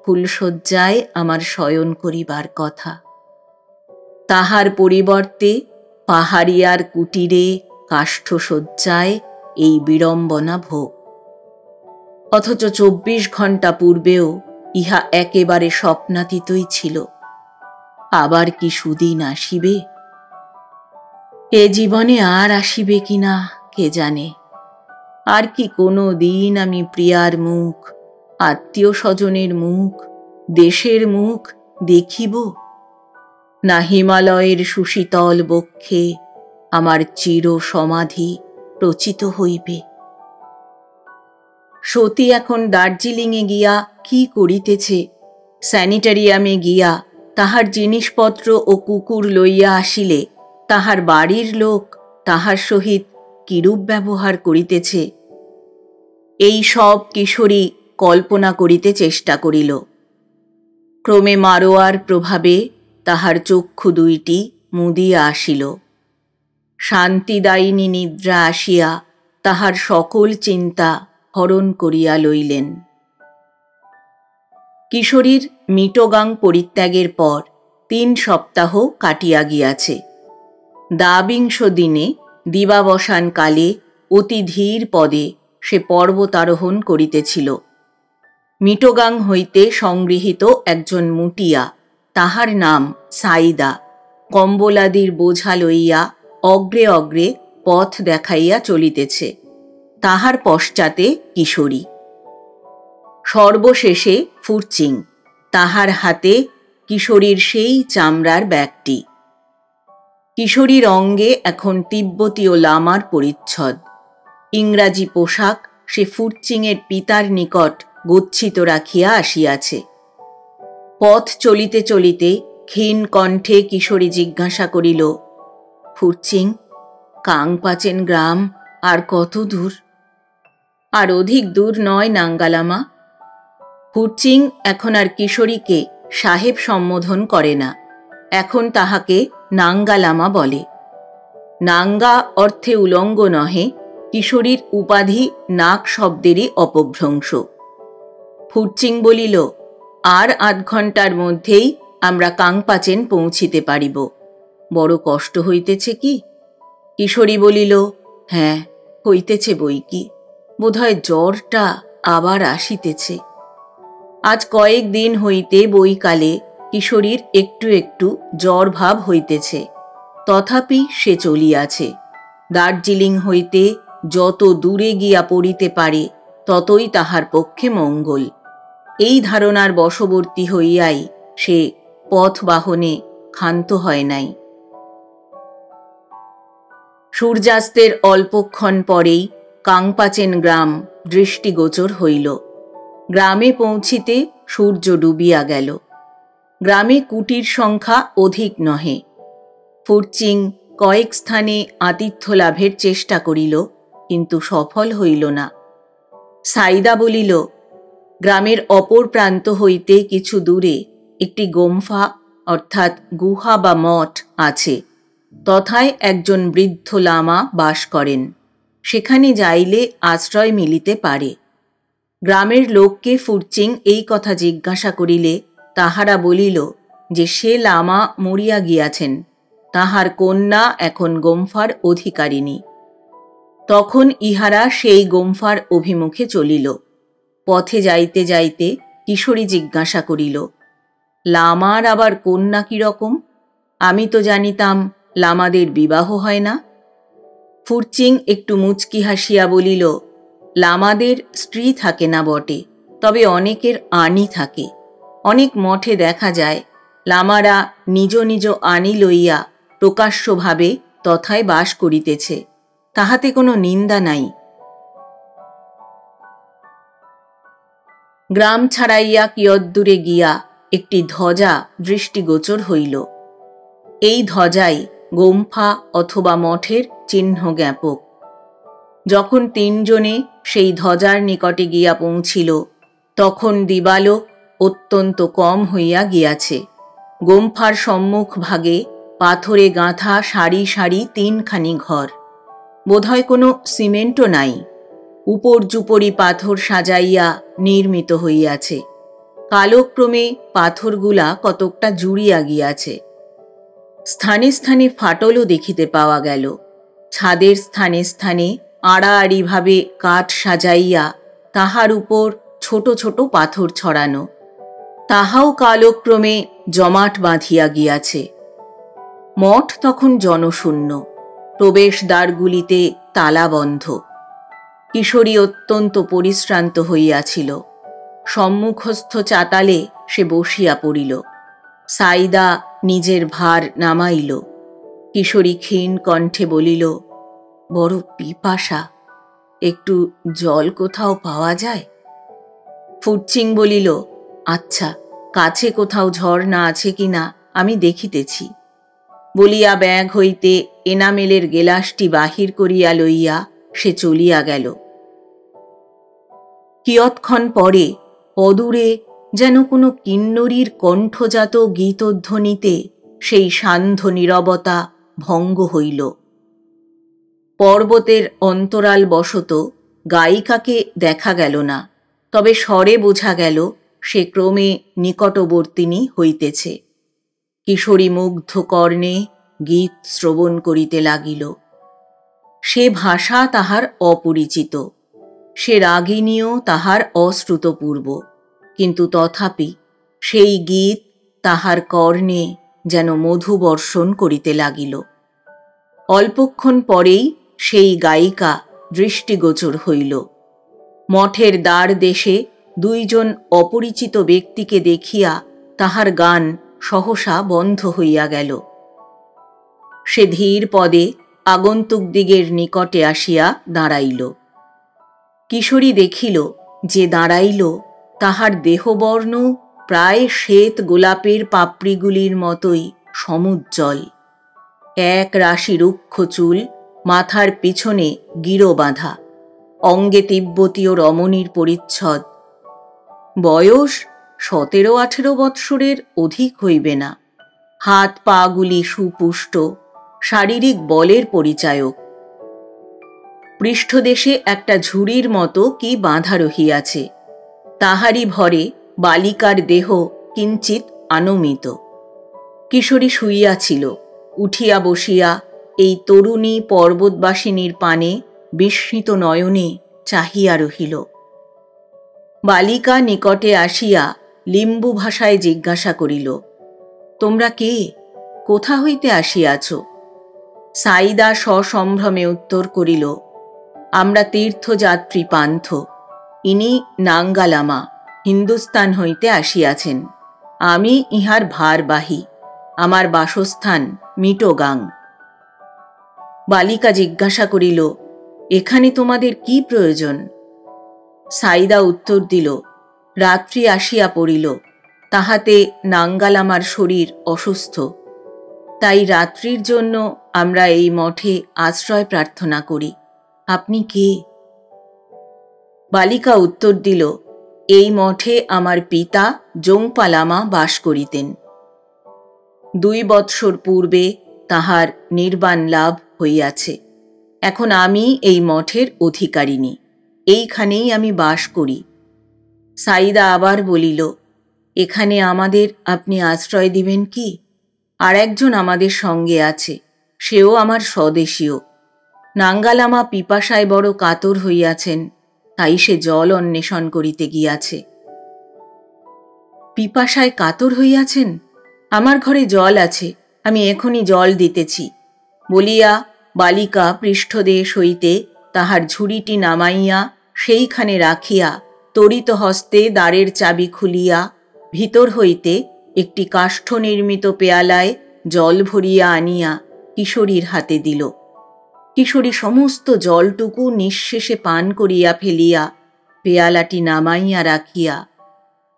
ফুলশয্যায় আমার শয়ন করিবার কথা। তাহার পরিবর্তে পাহাড়িয়ার কুটিরে কাষ্ঠশয্যায় এই বিড়ম্বনা ভোগ। অথচ 24 ঘণ্টা পূর্বেও ইহা একেবারে স্বপ্নাতীতই ছিল। আবার কি সুদিন আসিবে? এ জীবনে আর আসিবে কিনা কে জানে। আর কি কোনো দিন আমি প্রিয়ার মুখ, আত্মীয় স্বজনের মুখ, দেশের মুখ দেখিব? না হিমালয়ের সুশীতল বক্ষে আমার চির সমাধি রচিত হইবে? সতী এখন দার্জিলিংয়ে গিয়া কি করিতেছে? স্যানিটারিয়ামে গিয়া তাহার জিনিসপত্র ও কুকুর লইয়া আসিলে তাহার বাড়ির লোক তাহার সহিত কিরূপ ব্যবহার করিতেছে, এই সব কিশোরী কল্পনা করিতে চেষ্টা করিল। ক্রমে মারোয়ার প্রভাবে তাহার চক্ষু 2টি মুদিয়া আসিল। শান্তিদায়িনী নিদ্রা আসিয়া তাহার সকল চিন্তা হরণ করিয়া লইলেন। কিশোরীর মিটোগাং পরিত্যাগের পর 3 সপ্তাহ কাটিয়া গিয়াছে। 22 দিনে দিবাবসান কালে অতি ধীর পদে সে পর্বতারোহণ করিতেছিল। মিটোগাং হইতে সংগৃহীত একজন মুটিয়া, তাহার নাম সাইদা, কম্বলাদির বোঝা লইয়া অগ্রে অগ্রে পথ দেখাইয়া চলিতেছে। তাহার পশ্চাতে কিশোরী। সর্বশেষে ফুরচিং, তাহার হাতে কিশোরীর সেই চামড়ার ব্যাগটি। কিশোরীর অঙ্গে এখন তিব্বতীয় লামার পরিচ্ছদ। ইংরাজি পোশাক সে ফুরচিংয়ের পিতার নিকট গচ্ছিত রাখিয়া আসিয়াছে। পথ চলিতে চলিতে ক্ষীণ কণ্ঠে কিশোরী জিজ্ঞাসা করিল, ফুরচিং, কাংপাচেন গ্রাম আর কত দূর? আর অধিক দূর নয় নাঙ্গালামা। ফুরচিং এখন আর কিশোরীকে সাহেব সম্বোধন করে না, এখন তাহাকে নাঙ্গালামা বলে। নাঙ্গা অর্থে উলঙ্গ নহে, কিশোরীর উপাধি নাক শব্দেরই অপভ্রংশ। ফুরচিং বলিল, আর 8 ঘণ্টার মধ্যেই আমরা কাংপাচেন পৌঁছিতে পারিব। বড় কষ্ট হইতেছে কি? কিশোরী বলিল, হ্যাঁ, হইতেছে বই কি, বোধহয় জ্বরটা আবার আসিতেছে। আজ কয়েক দিন হইতে বৈকালে কিশোরীর একটু একটু জ্বর ভাব হইতেছে, তথাপি সে চলিয়াছে। দার্জিলিং হইতে যত দূরে গিয়া পড়িতে পারে ততই তাহার পক্ষে মঙ্গল। এই ধারণার বশবর্তী হইয়াই সে পথ বাহনে ক্ষান্ত হয় নাই। সূর্যাস্তের অল্পক্ষণ পরেই কাংপাচেন গ্রাম দৃষ্টিগোচর হইল। গ্রামে পৌঁছিতে সূর্য ডুবিয়া গেল। গ্রামে কুটির সংখ্যা অধিক নহে। ফুরচিং কয়েক স্থানে আতিথ্য লাভের চেষ্টা করিল, কিন্তু সফল হইল না। সাইদা বলিল, গ্রামের অপর প্রান্ত হইতে কিছু দূরে একটি গোমফা অর্থাৎ গুহা বা মঠ আছে। তথায় একজন বৃদ্ধ লামা বাস করেন। সেখানে যাইলে আশ্রয় মিলিতে পারে। গ্রামের লোককে ফুরচিং এই কথা জিজ্ঞাসা করিলে তাহারা বলিল যে সে লামা মরিয়া গিয়াছেন, তাহার কন্যা এখন গোমফার অধিকারিণী। তখন ইহারা সেই গোমফার অভিমুখে চলিল। পথে যাইতে যাইতে কিশোরী জিজ্ঞাসা করিল, লামার আবার কন্যা কিরকম? আমি তো জানিতাম লামাদের বিবাহ হয় না। ফুরচিং একটু মুচকি হাসিয়া বলিল, লামাদের স্ত্রী থাকে না বটে, তবে অনেকের আনি থাকে। অনেক মঠে দেখা যায় লামারা নিজ নিজ আনি লইয়া প্রকাশ্যভাবে তথায় বাস করিতেছে, তাহাতে কোনো নিন্দা নাই। গ্রাম ছাড়াইয়া কিয়দ্দূরে গিয়া একটি ধ্বজা দৃষ্টিগোচর হইল। এই ধ্বজাই গোমফা অথবা মঠের চিহ্ন জ্ঞাপক। যখন তিনজনে সেই ধ্বজার নিকটে গিয়া পৌঁছিল, তখন দিবালোক অত্যন্ত কম হইয়া গিয়াছে। গোমফার সম্মুখ ভাগে পাথরে গাঁথা সারি সারি তিনখানি ঘর। বোধহয় কোনো সিমেন্টও নাই। উপর্যুপরি পাথর সাজাইয়া নির্মিত হইয়াছে। কালক্রমে পাথরগুলা কতকটা জুড়িয়া গিয়াছে। স্থানে স্থানে ফাটলও দেখিতে পাওয়া গেল। ছাদের স্থানে স্থানে আড়াআড়িভাবে কাঠ সাজাইয়া তাহার উপর ছোট ছোট পাথর ছড়ানো। তাহাও কালক্রমে জমাট বাঁধিয়া গিয়াছে। মঠ তখন জনশূন্য। প্রবেশদ্বারগুলিতে তালাবন্ধ। কিশোরী অত্যন্ত পরিশ্রান্ত হইয়াছিল। সম্মুখস্থ চাতালে সে বসিয়া পড়িল। সাইদা নিজের ভার নামাইল। কিশোরী ক্ষীণ কণ্ঠে বলিল, বড় পিপাসা, একটু জল কোথাও পাওয়া যায়? ফুরচিং বলিল, আচ্ছা, কাছে কোথাও ঝর্ণা আছে কিনা আমি দেখিতেছি। বলিয়া ব্যাগ হইতে এনামেলের গেলাসটি বাহির করিয়া লইয়া সে চলিয়া গেল। কিয়ৎক্ষণ পরে অদূরে যেন কোনো কিন্নরীর কণ্ঠজাত গীতধ্বনিতে সেই সান্ধ্য নীরবতা ভঙ্গ হইল। পর্বতের অন্তরাল বশত গায়িকাকে দেখা গেল না, তবে স্বরে বোঝা গেল সে ক্রমে নিকটবর্তিনী হইতেছে। কিশোরী মুগ্ধ কর্ণে গীত শ্রবণ করিতে লাগিল। সে ভাষা তাহার অপরিচিত, সে রাগিণীও তাহার অশ্রুতপূর্ব, কিন্তু তথাপি সেই গীত তাহার কর্ণে যেন মধু বর্ষণ করিতে লাগিল। অল্পক্ষণ পরেই সেই গায়িকা দৃষ্টিগোচর হইল। মঠের দ্বার দেশে দুইজন অপরিচিত ব্যক্তিকে দেখিয়া তাহার গান সহসা বন্ধ হইয়া গেল। সে ধীর পদে আগন্তুকদিগের নিকটে আসিয়া দাঁড়াইল। কিশোরী দেখিল যে দাঁড়াইল তাহার দেহবর্ণ প্রায় শ্বেত গোলাপের পাপড়িগুলির মতোই সমুজ্জ্বল। এক রাশি রুক্ষ চুল, মাথার পিছনে গিরো বাঁধা, অঙ্গে তিব্বতীয় রমণীর পরিচ্ছদ। বয়স 17-18 বৎসরের অধিক হইবে না। হাত পাগুলি সুপুষ্ট, শারীরিক বলের পরিচায়ক। পৃষ্ঠদেশে একটা ঝুড়ির মতো কি বাঁধা রহিয়াছে। তাহারই ভরে বালিকার দেহ কিঞ্চিত আনমিত। কিশোরী শুইয়াছিল, উঠিয়া বসিয়া এই তরুণী পর্বতবাসিনীর পানে বিস্মিত নয়নে চাহিয়া রহিল। বালিকা নিকটে আসিয়া লিম্বু ভাষায় জিজ্ঞাসা করিল, তোমরা কে? কোথা হইতে আসিয়াছ? সাইদা সসম্ভ্রমে উত্তর করিল, আমরা তীর্থযাত্রী পান্থ। ইনি নাঙ্গালামা হিন্দুস্তান হইতে আসিয়াছেন। আমি ইহার ভারবাহী। আমার বাসস্থান মিটোগাং। বালিকা জিজ্ঞাসা করিল, এখানে তোমাদের কি প্রয়োজন? সাইদা উত্তর দিল, রাত্রি আসিয়া পড়িল, তাহাতে নাঙ্গালামার শরীর অসুস্থ, তাই রাত্রির জন্য আমরা এই মঠে আশ্রয় প্রার্থনা করি। আপনি কে? বালিকা উত্তর দিল, এই মঠে আমার পিতা জোংপালামা বাস করিতেন। 2 বৎসর পূর্বে তাহার নির্বাণ লাভ হইয়াছে। এখন আমি এই মঠের অধিকারিণী। এইখানেই আমি বাস করি। সাইদা আবার বলিল, এখানে আমাদের আপনি আশ্রয় দিবেন কি? আর একজন আমাদের সঙ্গে আছে, সেও আমার স্বদেশীয়। নাঙ্গালামা পিপাসায় বড় কাতর হইয়াছেন, তাই সে জল অন্বেষণ করিতে গিয়াছে। পিপাসায় কাতর হইয়াছেন? আমার ঘরে জল আছে, আমি এখনই জল দিতেছি বলিয়া বালিকা পৃষ্ঠদেশ হইতে তাহার ঝুড়িটি নামাইয়া সেইখানে রাখিয়া তড়িত হস্তে দ্বারের চাবি খুলিয়া ভিতর হইতে একটি কাষ্ঠ নির্মিত পেয়ালায় জল ভরিয়া আনিয়া কিশোরীর হাতে দিল। কিশোরী সমস্ত জলটুকু নিঃশেষে পান করিয়া ফেলিয়া পেয়ালাটি নামাইয়া রাখিয়া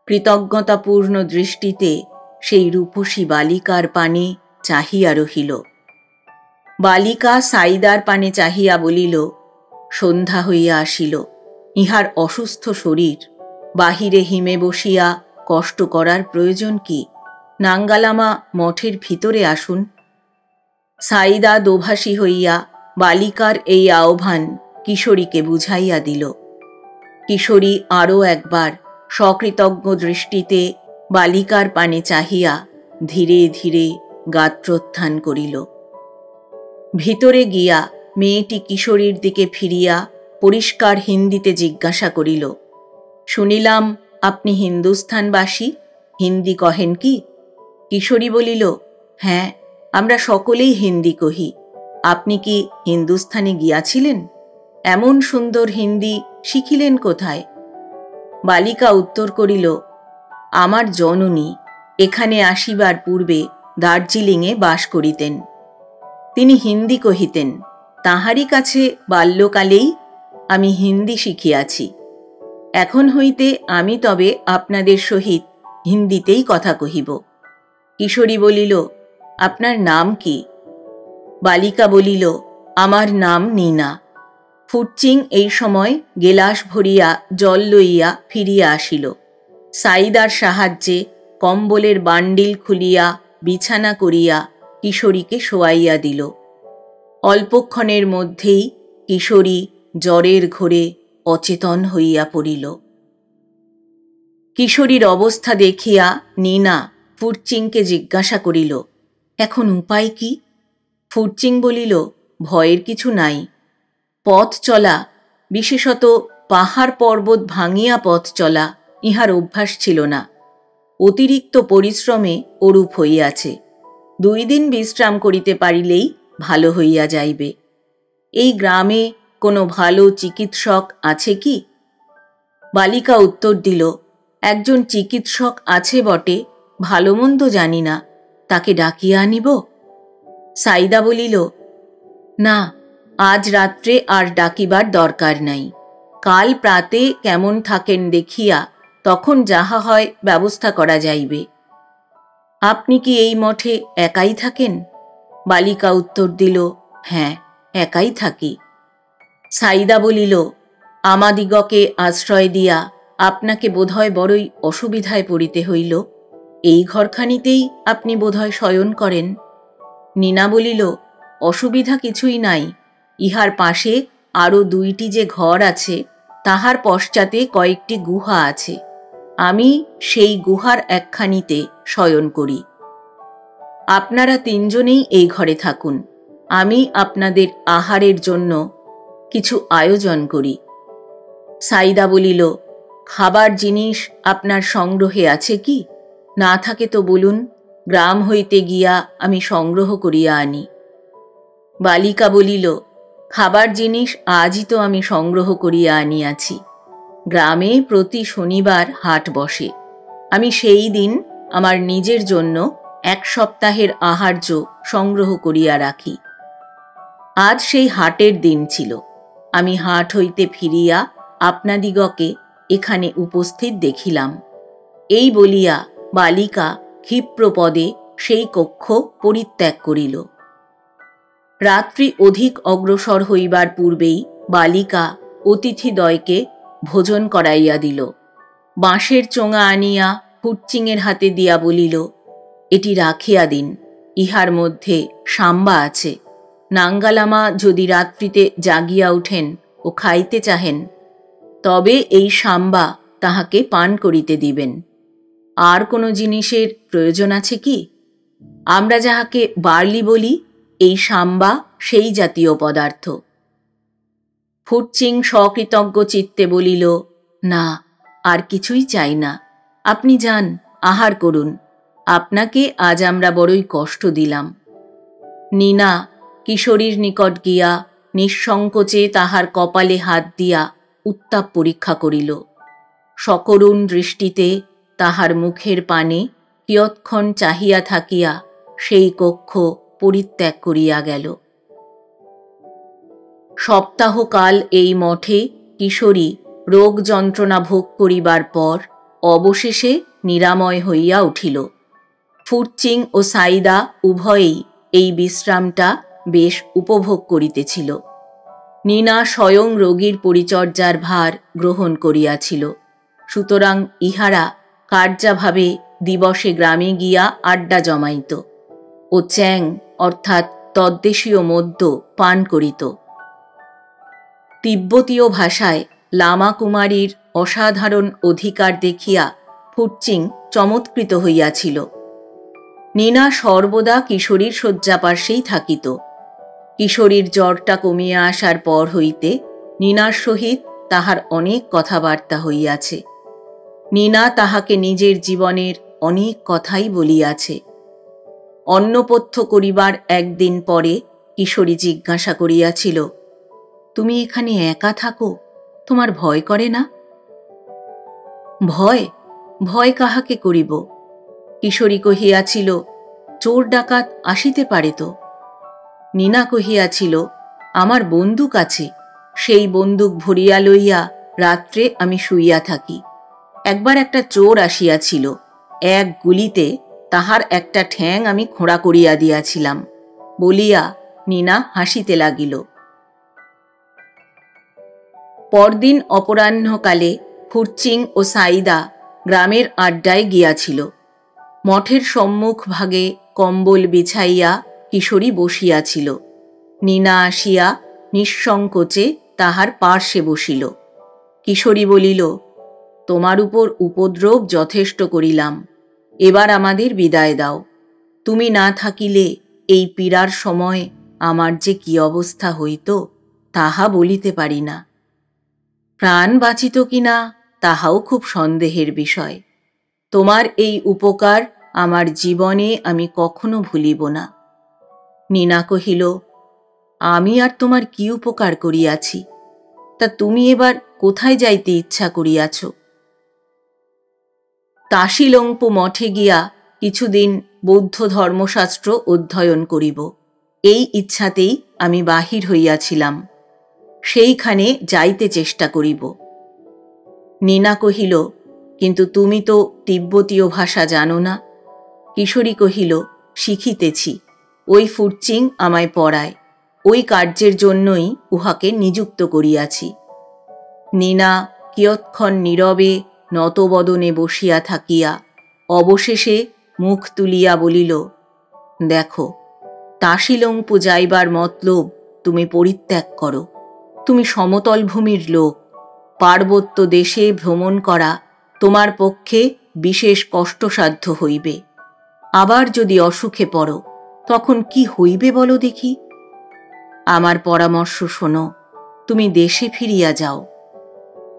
কৃতজ্ঞতাপূর্ণ দৃষ্টিতে সেই রূপসী বালিকার পানে চাহিয়া রহিল। বালিকা সাইদার পানে চাহিয়া বলিল, সন্ধ্যা হইয়া আসিল, ইহার অসুস্থ শরীর, বাহিরে হিমে বসিয়া কষ্ট করার প্রয়োজন কি? নাঙ্গালামা মঠের ভিতরে আসুন। সাইদা দোভাষী হইয়া বালিকার এই আহ্বান কিশোরীকে বুঝাইয়া দিল। কিশোরী আরও একবার সকৃতজ্ঞ দৃষ্টিতে বালিকার পানে চাহিয়া ধীরে ধীরে গাত্রোত্থান করিল। ভিতরে গিয়া মেয়েটি কিশোরীর দিকে ফিরিয়া পরিষ্কার হিন্দিতে জিজ্ঞাসা করিল, শুনিলাম আপনি হিন্দুস্থানবাসী, হিন্দি কহেন কি? কিশোরী বলিল, হ্যাঁ, আমরা সকলেই হিন্দি কহি। আপনি কি হিন্দুস্থানে গিয়াছিলেন? এমন সুন্দর হিন্দি শিখিলেন কোথায়? বালিকা উত্তর করিল, আমার জননী এখানে আসিবার পূর্বে দার্জিলিংয়ে বাস করিতেন। তিনি হিন্দি কহিতেন। তাহারই কাছে বাল্যকালেই আমি হিন্দি শিখিয়াছি। এখন হইতে আমি তবে আপনাদের সহিত হিন্দিতেই কথা কহিব। কিশোরী বলিল, আপনার নাম কি? বালিকা বলিল, আমার নাম নীনা। ফুটচিং এই সময় গেলাস ভরিয়া জল লইয়া ফিরিয়া আসিল। সাইদার সাহায্যে কম্বলের বান্ডিল খুলিয়া বিছানা করিয়া কিশোরীকে শোয়াইয়া দিল। অল্পক্ষণের মধ্যেই কিশোরী জ্বরের ঘোরে অচেতন হইয়া পড়িল। কিশোরীর অবস্থা দেখিয়া নীনা ফুটচিংকে জিজ্ঞাসা করিল, এখন উপায় কি? ফুটচিং বলিল, ভয়ের কিছু নাই। পথ চলা, বিশেষত পাহাড় পর্বত ভাঙিয়া পথ চলা ইহার অভ্যাস ছিল না। অতিরিক্ত পরিশ্রমে অরূপ হইয়াছে। 2 দিন বিশ্রাম করিতে পারিলেই ভালো হইয়া যাইবে। এই গ্রামে কোনো ভালো চিকিৎসক আছে কি? বালিকা উত্তর দিল, একজন চিকিৎসক আছে বটে, ভালো মন্দ জানি না, তাকে ডাকিয়া আনিব? সাইদা বলিল, না, আজ রাত্রে আর ডাকিবার দরকার নাই। কাল প্রাতে কেমন থাকেন দেখিয়া তখন যাহা হয় ব্যবস্থা করা যাইবে। আপনি কি এই মঠে একাই থাকেন? বালিকা উত্তর দিল, হ্যাঁ, একাই থাকি। সাইদা বলিল, আমাদিগকে আশ্রয় দিয়া আপনাকে বোধহয় বড়ই অসুবিধায় পড়িতে হইল। এই ঘরখানিতেই আপনি বোধহয় শয়ন করেন। নীনা বলিল, অসুবিধা কিছুই নাই। ইহার পাশে আরও 2টি যে ঘর আছে, তাহার পশ্চাতে কয়েকটি গুহা আছে। আমি সেই গুহার একখানিতে শয়ন করি। আপনারা তিনজনেই এই ঘরে থাকুন, আমি আপনাদের আহারের জন্য কিছু আয়োজন করি। সাইদা বলিল, খাবার জিনিস আপনার সংগ্রহে আছে কি? না থাকে তো বলুন, গ্রাম হইতে গিয়া আমি সংগ্রহ করিয়া আনি। বালিকা বলিল, খাবার জিনিস আজই তো আমি সংগ্রহ করিয়া আনিয়াছি। গ্রামে প্রতি শনিবার হাট বসে। আমি সেই দিন আমার নিজের জন্য 1 সপ্তাহের আহার্য সংগ্রহ করিয়া রাখি। আজ সেই হাটের দিন ছিল। আমি হাট হইতে ফিরিয়া আপনাদিগকে এখানে উপস্থিত দেখিলাম। এই বলিয়া বালিকা ক্ষিপ্রপদে সেই কক্ষ পরিত্যাগ করিল। রাত্রি অধিক অগ্রসর হইবার পূর্বেই বালিকা অতিথিদ্বয়কে ভোজন করাইয়া দিল। বাঁশের চোঙা আনিয়া ফুটচিংয়ের হাতে দিয়া বলিল, এটি রাখিয়া দিন, ইহার মধ্যে সাম্বা আছে। নাঙ্গালামা যদি রাত্রিতে জাগিয়া উঠেন ও খাইতে চাহেন, তবে এই সাম্বা তাহাকে পান করিতে দিবেন। আর কোনো জিনিসের প্রয়োজন আছে কি? আমরা যাহাকে বার্লি বলি, এই সাম্বা সেই জাতীয় পদার্থ। ফুটচিং সকৃতজ্ঞ চিত্তে বলিল, না, আর কিছুই চাই না। আপনি যান, আহার করুন। আপনাকে আজ আমরা বড়ই কষ্ট দিলাম। নীনা কিশোরীর নিকট গিয়া নিঃসংকোচে তাহার কপালে হাত দিয়া উত্তাপ পরীক্ষা করিল। সকরুণ দৃষ্টিতে তাহার মুখের পানে কিয়ৎক্ষণ চাহিয়া থাকিয়া সেই কক্ষ পরিত্যাগ করিয়া গেল। সপ্তাহকাল এই মঠে কিশোরী রোগ যন্ত্রণা ভোগ করিবার পর অবশেষে নিরাময় হইয়া উঠিল। ফুটচিং ও সাইদা উভয়েই এই বিশ্রামটা বেশ উপভোগ করিতেছিল। নীনা স্বয়ং রোগীর পরিচর্যার ভার গ্রহণ করিয়াছিল। সুতরাং ইহারা কার্যাভাবে দিবসে গ্রামে গিয়া আড্ডা জমাইত ও চ্যাং অর্থাৎ তদ্দেশীয় মদ্য পান করিত। তিব্বতীয় ভাষায় লামা কুমারীর অসাধারণ অধিকার দেখিয়া ফুটচিং চমৎকৃত হইয়াছিল। নীনা সর্বদা কিশোরীর শয্যাপার্শ্বেই থাকিত। কিশোরীর জ্বরটা কমিয়া আসার পর হইতে নীনার সহিত তাহার অনেক কথাবার্তা হইয়াছে। নীনা তাহাকে নিজের জীবনের অনেক কথাই বলিয়াছে। অন্নপথ্য করিবার একদিন পরে কিশোরী জিজ্ঞাসা করিয়াছিল, তুমি এখানে একা থাকো, তোমার ভয় করে না? ভয়? ভয় কাহাকে করিব? কিশোরী কহিয়াছিল, চোর ডাকাত আসিতে পারে তো। নীনা কহিয়াছিল, আমার বন্দুক আছে, সেই বন্দুক ভরিয়া লইয়া রাত্রে আমি শুইয়া থাকি। একবার একটা চোর আসিয়াছিল, এক গুলিতে তাহার একটা ঠ্যাং আমি খোঁড়া করিয়া দিয়াছিলাম বলিয়া নীনা হাসিতে লাগিল। পরদিন অপরাহ্নকালে ফুটচিং ও সাইদা গ্রামের আড্ডায় গিয়াছিল। মঠের সম্মুখ ভাগে কম্বল বিছাইয়া কিশোরী বসিয়াছিল। নীনা আসিয়া নিঃসংকোচে তাহার পার্শ্বে বসিল। কিশোরী বলিল, তোমার উপর উপদ্রব যথেষ্ট করিলাম, এবার আমাদের বিদায় দাও। তুমি না থাকিলে এই পীড়ার সময় আমার যে কি অবস্থা হইত তাহা বলিতে পারি না। প্রাণ বাঁচিত কিনা তাহাও খুব সন্দেহের বিষয়। তোমার এই উপকার আমার জীবনে আমি কখনো ভুলিব না। নীনা কহিল, আমি আর তোমার কি উপকার করিয়াছি? তা তুমি এবার কোথায় যাইতে ইচ্ছা করিয়াছ? তাশিলংপু মঠে গিয়া কিছুদিন বৌদ্ধ ধর্মশাস্ত্র অধ্যয়ন করিব, এই ইচ্ছাতেই আমি বাহির হইয়াছিলাম। সেইখানে যাইতে চেষ্টা করিব। নীনা কহিল, কিন্তু তুমি তো তিব্বতীয় ভাষা জানো না। কিশোরী কহিল, শিখিতেছি, ওই ফুটচিং আমায় পড়ায়, ওই কার্যের জন্যই উহাকে নিযুক্ত করিয়াছি। নীনা কিয়ৎক্ষণ নীরবে নতবদনে বসিয়া থাকিয়া অবশেষে মুখ তুলিয়া বলিল, দেখো, তাশিলংপু যাইবার মতলব তুমি পরিত্যাগ করো। তুমি সমতল ভূমির লোক, পার্বত্য দেশে ভ্রমণ করা তোমার পক্ষে বিশেষ কষ্টসাধ্য হইবে। আবার যদি অসুখে পড়ো তখন কি হইবে বলো দেখি। আমার পরামর্শ শোনো, তুমি দেশে ফিরিয়া যাও।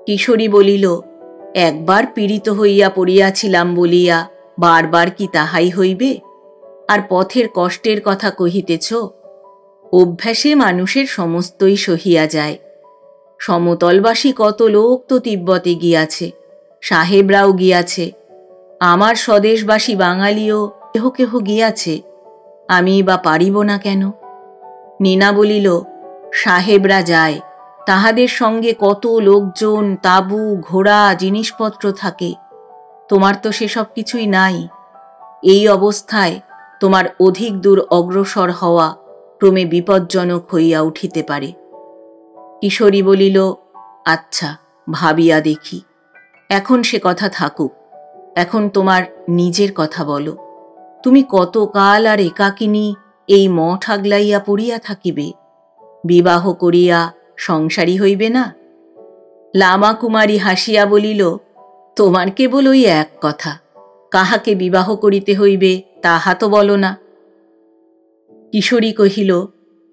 কিশোরী বলিল, একবার পীড়িত হইয়া পড়িয়াছিলাম বলিয়া বারবার কি তাহাই হইবে? আর পথের কষ্টের কথা কহিতেছ? অভ্যাসে মানুষের সমস্তই সহিয়া যায়। সমতলবাসী কত লোক তো তিব্বতে গিয়াছে, সাহেবরাও গিয়াছে, আমার স্বদেশবাসী বাঙালিও কেহ কেহ গিয়াছে, আমি বা পারিব না কেন? নীনা বলিল, সাহেবরা যায়, তাহাদের সঙ্গে কত লোকজন, তাঁবু, ঘোড়া, জিনিসপত্র থাকে, তোমার তো সেসব কিছুই নাই। এই অবস্থায় তোমার অধিক দূর অগ্রসর হওয়া ক্রমে বিপজ্জনক হইয়া উঠিতে পারে। কিশোরী বলিল, আচ্ছা, ভাবিয়া দেখি। এখন সে কথা থাকুক, এখন তোমার নিজের কথা বলো। তুমি কতকাল আর একাকিনী এই মঠ আগলাইয়া পড়িয়া থাকিবে? বিবাহ করিয়া সংসারী হইবে না? লামা কুমারী হাসিয়া বলিল, তোমার কেবল ওই এক কথা, কাহাকে বিবাহ করিতে হইবে তাহা তো বলো না। কিশোরী কহিল,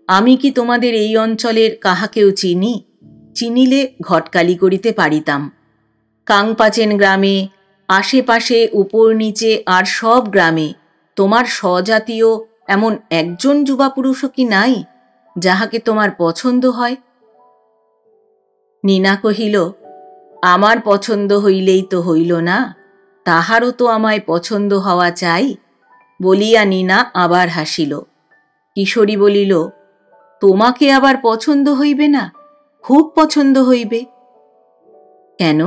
আমি কি তোমাদের এই অঞ্চলের কাহাকেও চিনি? চিনিলে ঘটকালি করিতে পারিতাম। কাংপাচেন গ্রামে, আশেপাশে, উপর নিচে আর সব গ্রামে তোমার স্বজাতীয় এমন একজন যুবা পুরুষও কি নাই যাহাকে তোমার পছন্দ হয়? নীনা কহিল, আমার পছন্দ হইলেই তো হইল না, তাহারও তো আমায় পছন্দ হওয়া চাই। বলিয়া নীনা আবার হাসিল। কিশোরী বলিল, তোমাকে আবার পছন্দ হইবে না? খুব পছন্দ হইবে। কেন,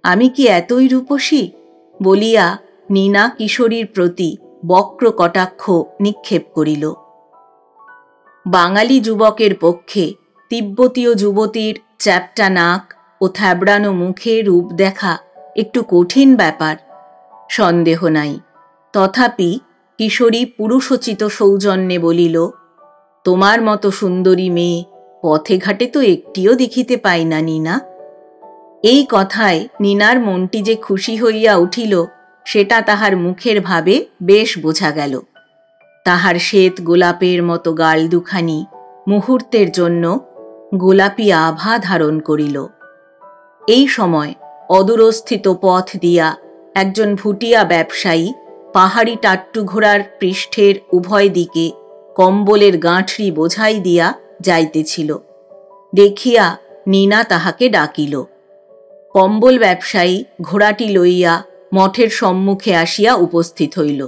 আমি কি এতই রূপসী? বলিয়া নীনা কিশোরীর প্রতি বক্র কটাক্ষ নিক্ষেপ করিল। বাঙালি যুবকের পক্ষে তিব্বতীয় যুবতীর চ্যাপ্টা নাক ও থ্যাবড়ানো মুখে রূপ দেখা একটু কঠিন ব্যাপার, সন্দেহ নাই। তথাপি কিশোরী পুরুষোচিত সৌজন্যে বলিল, তোমার মতো সুন্দরী মেয়ে পথে ঘাটে তো একটিও দেখিতে পাই না নীনা। এই কথায় নীনার মনটি যে খুশি হইয়া উঠিল সেটা তাহার মুখের ভাবে বেশ বোঝা গেল। তাহার শ্বেত গোলাপের মতো গাল দুখানি মুহূর্তের জন্য গোলাপি আভা ধারণ করিল। এই সময় অদূরস্থিত পথ দিয়া একজন ভুটিয়া ব্যবসায়ী পাহাড়ি টাট্টু ঘোড়ার পৃষ্ঠের উভয় দিকে কম্বলের গাঁঠরি বোঝাই দিয়া যাইতেছিল। দেখিয়া নীনা তাহাকে ডাকিল। কম্বল ব্যবসায়ী ঘোড়াটি লইয়া মঠের সম্মুখে আসিয়া উপস্থিত হইল।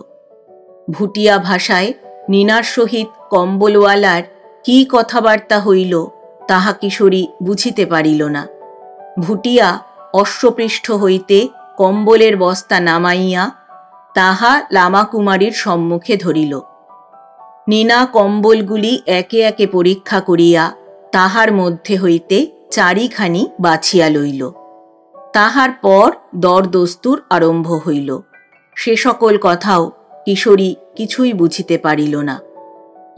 ভুটিয়া ভাষায় নীনার সহিত কম্বলওয়ালার কি কথাবার্তা হইল তাহা কিশোরী বুঝিতে পারিল না। ভুটিয়া অশ্বপৃষ্ঠ হইতে কম্বলের বস্তা নামাইয়া তাহা লামাকুমারীর সম্মুখে ধরিল। নীনা কম্বলগুলি একে একে পরীক্ষা করিয়া তাহার মধ্যে হইতে চারিখানি বাছিয়া লইল। তাহার পর দরদস্তুর আরম্ভ হইল। সে সকল কথাও কিশোরী কিছুই বুঝিতে পারিল না।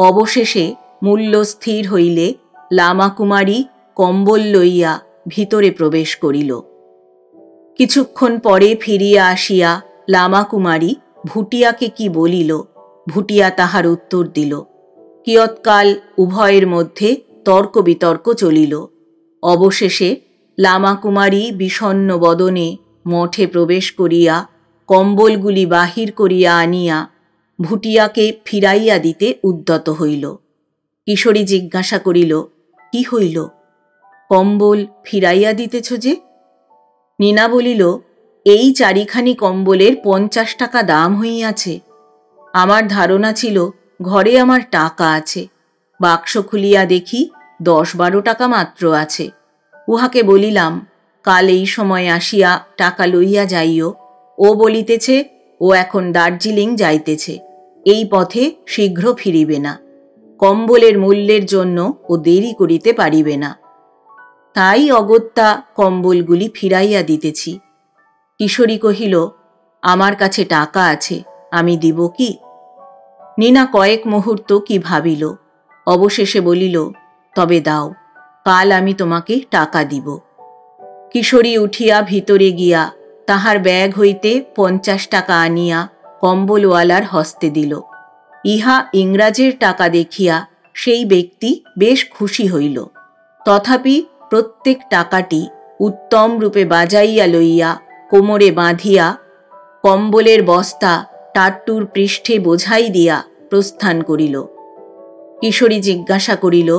অবশেষে মূল্য স্থির হইলে লামাকুমারী কম্বল লইয়া ভিতরে প্রবেশ করিল। কিছুক্ষণ পরে ফিরিয়া আসিয়া লামাকুমারী ভুটিয়াকে কি বলিল, ভুটিয়া তাহার উত্তর দিল। কিয়ৎকাল উভয়ের মধ্যে তর্ক বিতর্ক চলিল। অবশেষে লামাকুমারী বিষণ্ণ বদনে মঠে প্রবেশ করিয়া কম্বলগুলি বাহির করিয়া আনিয়া ভুটিয়াকে ফিরাইয়া দিতে উদ্যত হইল। কিশোরী জিজ্ঞাসা করিল, কি হইল? কম্বল ফিরাইয়া দিতেছ যে? নীনা বলিল, এই চারিখানি কম্বলের 50 টাকা দাম হইয়াছে। আমার ধারণা ছিল ঘরে আমার টাকা আছে। বাক্স খুলিয়া দেখি 10-12 টাকা মাত্র আছে। উহাকে বলিলাম, কাল এই সময় আসিয়া টাকা লইয়া যাইও। ও বলিতেছে ও এখন দার্জিলিং যাইতেছে, এই পথে শীঘ্র ফিরিবে না। কম্বলের মূল্যের জন্য ও দেরি করিতে পারিবে না। তাই অগত্যা কম্বলগুলি ফিরাইয়া দিতেছি। কিশোরী কহিল, আমার কাছে টাকা আছে, আমি দিব কি? নীনা কয়েক মুহূর্ত কি ভাবিল, অবশেষে বলিল, তবে দাও, কাল আমি তোমাকে টাকা দিব। কিশোরী উঠিয়া ভিতরে গিয়া তাহার ব্যাগ হইতে 50 টাকা আনিয়া কম্বলওয়ালার হস্তে দিল। ইহা ইংরাজের টাকা দেখিয়া সেই ব্যক্তি বেশ খুশি হইল। তথাপি প্রত্যেক টাকাটি উত্তম রূপে বাজাইয়া লইয়া কোমরে বাঁধিয়া কম্বলের বস্তা টাট্টুর পৃষ্ঠে বোঝাই দিয়া প্রস্থান করিল। কিশোরী জিজ্ঞাসা করিল,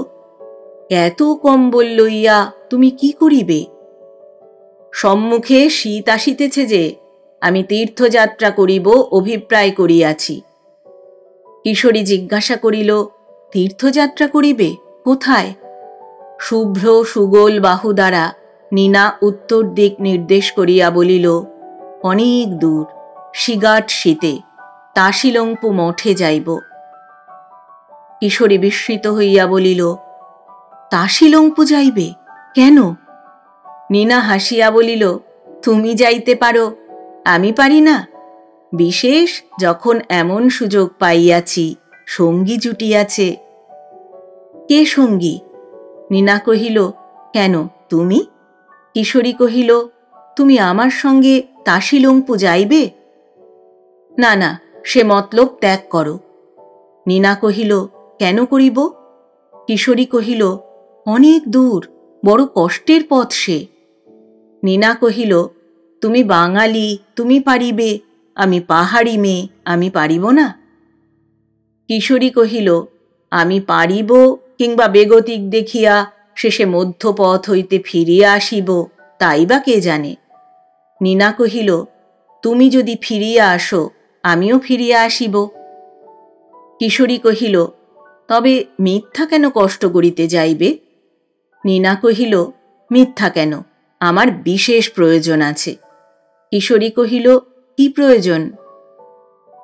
এত কম্বল লইয়া তুমি কি করিবে? সম্মুখে শীত আসিতেছে যে, আমি তীর্থযাত্রা করিব অভিপ্রায় করিয়াছি। কিশোরী জিজ্ঞাসা করিল, তীর্থযাত্রা করিবে? কোথায়? শুভ্র সুগোল বাহু দ্বারা নীনা উত্তর দিক নির্দেশ করিয়া বলিল, অনেক দূর, শিগাট শীতে তাশিলংপু মঠে যাইব। কিশোরী বিস্মিত হইয়া বলিল, তাশিলংপু যাইবে? কেন? নীনা হাসিয়া বলিল, তুমি যাইতে পারো, আমি পারি না? বিশেষ যখন এমন সুযোগ পাইয়াছি, সঙ্গী জুটিয়াছে। কে সঙ্গী? নীনা কহিল, কেন তুমি? কিশোরী কহিল, তুমি আমার সঙ্গে তাশিলংপু যাইবে? না না, সে মতলব ত্যাগ করো। নীনা কহিল, কেন করিব? কিশোরী কহিল, অনেক দূর, বড় কষ্টের পথ সে। নীনা কহিল, তুমি বাঙালি, তুমি পারিবে, আমি পাহাড়ি মেয়ে, আমি পারিব না? কিশোরী কহিল, আমি পারিব কিংবা বেগতিক দেখিয়া শেষে মধ্যপথ হইতে ফিরিয়া আসিব, তাই বা কে জানে। নীনা কহিল, তুমি যদি ফিরিয়া আসো, আমিও ফিরিয়া আসিব। কিশোরী কহিল, তবে মিথ্যা কেন কষ্ট করিতে যাইবে? নীনা কহিল, মিথ্যা কেন, আমার বিশেষ প্রয়োজন আছে। কিশোরী কহিল, কি প্রয়োজন?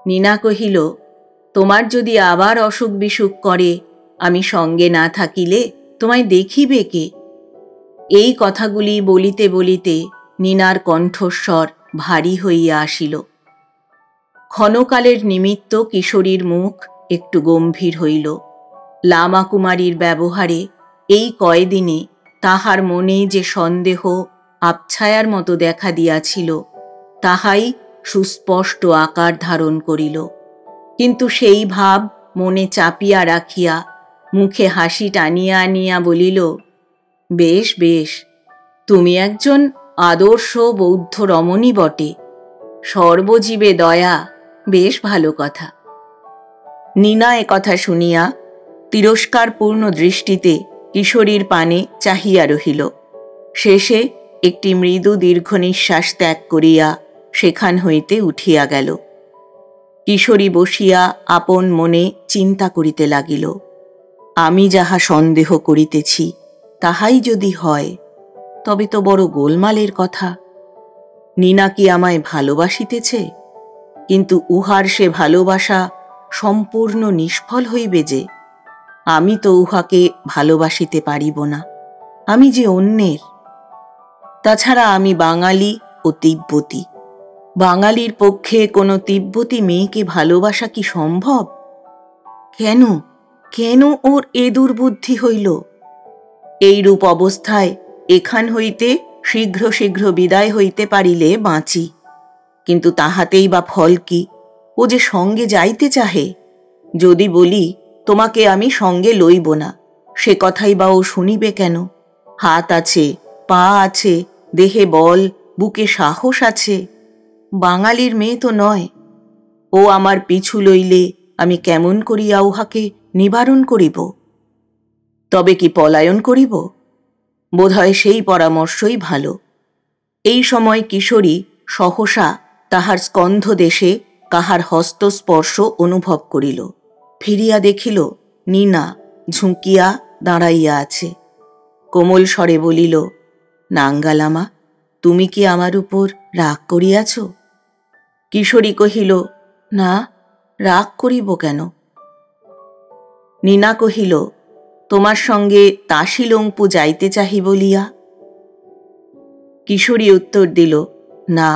নীনা কহিল, তোমার যদি আবার অসুখ বিসুখ করে, আমি সঙ্গে না থাকিলে তোমায় দেখিবে কে? এই কথাগুলি বলিতে বলিতে নীনার কণ্ঠস্বর ভারী হইয়া আসিল। ক্ষণকালের নিমিত্ত কিশোরীর মুখ একটু গম্ভীর হইল। লামা কুমারীর ব্যবহারে এই কয়দিনে তাহার মনে যে সন্দেহ আবছায়ার মতো দেখা দিয়াছিল, তাহাই সুস্পষ্ট আকার ধারণ করিল। কিন্তু সেই ভাব মনে চাপিয়া রাখিয়া মুখে হাসি টানিয়া আনিয়া বলিল, বেশ বেশ, তুমি একজন আদর্শ বৌদ্ধ রমণী বটে, সর্বজীবে দয়া, বেশ ভালো কথা। নীনা কথা শুনিয়া তিরস্কারপূর্ণ দৃষ্টিতে কিশোরীর পানে চাহিয়া রহিল। শেষে একটি মৃদু দীর্ঘ নিঃশ্বাস ত্যাগ করিয়া সেখান হইতে উঠিয়া গেল। কিশোরী বসিয়া আপন মনে চিন্তা করিতে লাগিল, আমি যাহা সন্দেহ করিতেছি তাহাই যদি হয়, তবে তো বড় গোলমালের কথা। নীনা কি আমায় ভালোবাসিতেছে? কিন্তু উহার সে ভালোবাসা সম্পূর্ণ নিষ্ফল হইবে যে। আমি তো উহাকে ভালোবাসিতে পারিব না, আমি যে অন্যের। তাছাড়া আমি বাঙালি ও তিব্বতী। বাঙালির পক্ষে কোনো তিব্বতী মেয়েকে ভালোবাসা কি সম্ভব? কেন কেন ওর এ দুর্বুদ্ধি হইল? এইরূপ অবস্থায় এখান হইতে শীঘ্র শীঘ্র বিদায় হইতে পারিলে বাঁচি, কিন্তু তাহাতেই বা ফল কি? ও যে সঙ্গে যাইতে চাহে। যদি বলি তোমাকে আমি সঙ্গে লইব না, সে কথাই বা ও শুনিবে কেন? হাত আছে, পা আছে, দেহে বল, বুকে সাহস আছে, বাঙালির মেয়ে তো নয়। ও আমার পিছু লইলে আমি কেমন করিয়া উহাকে নিবারণ করিব? তবে কি পলায়ন করিব? বোধহয় সেই পরামর্শই ভালো। এই সময় কিশোরী সহসা তাহার স্কন্ধ দেশে কাহার হস্তস্পর্শ অনুভব করিল। ফিরিয়া দেখিল নীনা ঝুঁকিয়া দাঁড়াইয়া আছে। কোমল স্বরে বলিল, নাঙ্গালামা, তুমি কি আমার উপর রাগ করিয়াছ? কিশোরী কহিল, না, রাগ করিব কেন? নীনা কহিল, তোমার সঙ্গে তাশিলংপু যাইতে চাহি বলিয়া। কিশোরী উত্তর দিল, না,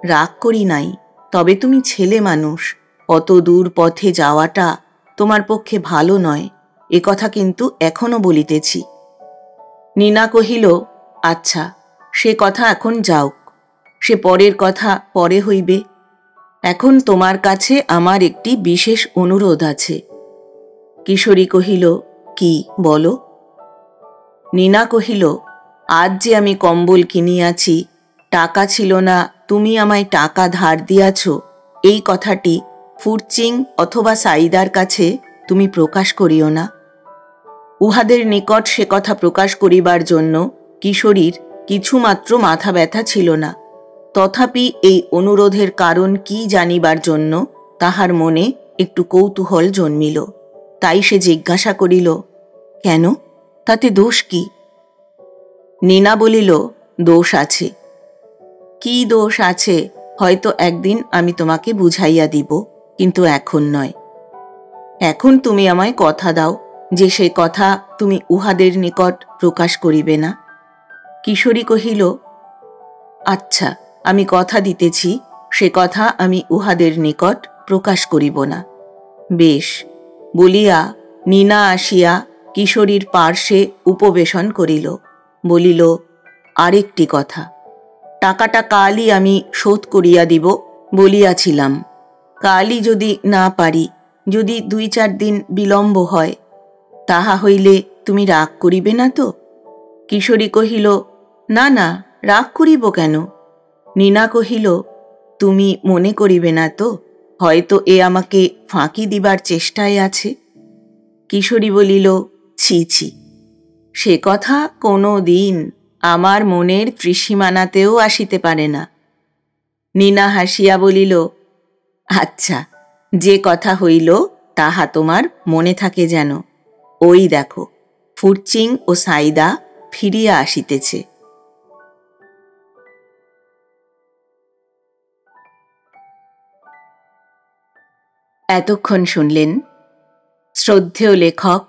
রাগ করি নাই, তবে তুমি ছেলে মানুষ, অত দূর পথে যাওয়াটা তোমার পক্ষে ভালো নয়, এ কথা কিন্তু এখনো বলিতেছি। নীনা কহিল, আচ্ছা, সে কথা এখন যাওক, সে পরের কথা পরে হইবে। এখন তোমার কাছে আমার একটি বিশেষ অনুরোধ আছে। কিশোরী কহিল, কি বলো? নীনা কহিল, আজ যে আমি কম্বল কিনিয়াছি, টাকা ছিল না, তুমি আমায় টাকা ধার দিয়াছ, এই কথাটি ফুরচিং অথবা সাইদার কাছে তুমি প্রকাশ করিও না। উহাদের নিকট সে কথা প্রকাশ করিবার জন্য কিশোরীর কিছুমাত্র মাথা ব্যথা ছিল না। তথাপি এই অনুরোধের কারণ কি জানিবার জন্য তাহার মনে একটু কৌতূহল জন্মিল। তাই সে জিজ্ঞাসা করিল, কেন, তাতে দোষ কি? নীনা বলিল, দোষ আছে। কি দোষ আছে হয়তো একদিন আমি তোমাকে বুঝাইয়া দিব, কিন্তু এখন নয়। এখন তুমি আমায় কথা দাও যে সে কথা তুমি উহাদের নিকট প্রকাশ করিবে না। কিশোরী কহিল, আচ্ছা, আমি কথা দিতেছি সে কথা আমি উহাদের নিকট প্রকাশ করিব না। বেশ, বলিয়া নীনা আসিয়া কিশোরীর পার্শ্বে উপবেশন করিল। বলিল, আরেকটি কথা, টাকাটা কালই আমি শোধ করিয়া দিব বলিয়াছিলাম। কালই যদি না পারি, যদি 2-4 দিন বিলম্ব হয়, তাহা হইলে তুমি রাগ করিবে না তো? কিশোরী কহিল, না না, রাগ করিব কেন? নীনা কহিল, তুমি মনে করিবে না তো হয়তো এ আমাকে ফাঁকি দিবার চেষ্টায় আছে? কিশোরী বলিল, ছি ছি, সে কথা কোনো দিন আমার মনের ত্রিসীমানাতেও আসিতে পারে না। নীনা হাসিয়া বলিল, আচ্ছা, যে কথা হইল তাহা তোমার মনে থাকে যেন। ওই দেখো, ফুরচিং ও সাইদা ফিরিয়া আসিতেছে। এতক্ষণ শুনলেন শ্রদ্ধেয় লেখক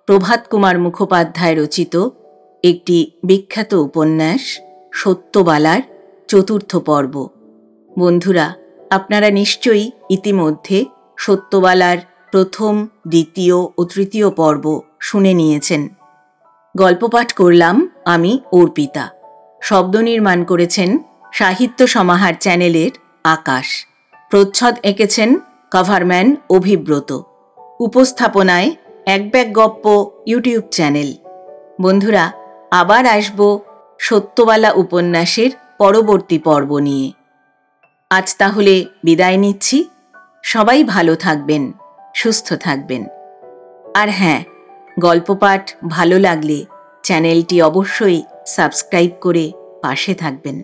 প্রভাত কুমার মুখোপাধ্যায় রচিত একটি বিখ্যাত উপন্যাস সত্যবালার 4র্থ পর্ব। বন্ধুরা, আপনারা নিশ্চয়ই ইতিমধ্যে সত্যবালার 1ম, 2য় ও 3য় পর্ব শুনে নিয়েছেন। গল্প পাঠ করলাম আমি অর্পিতা। শব্দ নির্মাণ করেছেন সাহিত্য সমাহার চ্যানেলের আকাশ। প্রচ্ছদ এঁকেছেন কভারম্যান অভিব্রত। উপস্থাপনায় এক ব্যাগ গপ্প ইউটিউব চ্যানেল। বন্ধুরা, আবার আসব সত্যবালা উপন্যাসের পরবর্তী পর্ব নিয়ে। আজ তাহলে বিদায় নিচ্ছি। সবাই ভালো থাকবেন, সুস্থ থাকবেন। আর হ্যাঁ, গল্প পাঠ ভালো লাগলে চ্যানেলটি অবশ্যই সাবস্ক্রাইব করে পাশে থাকবেন।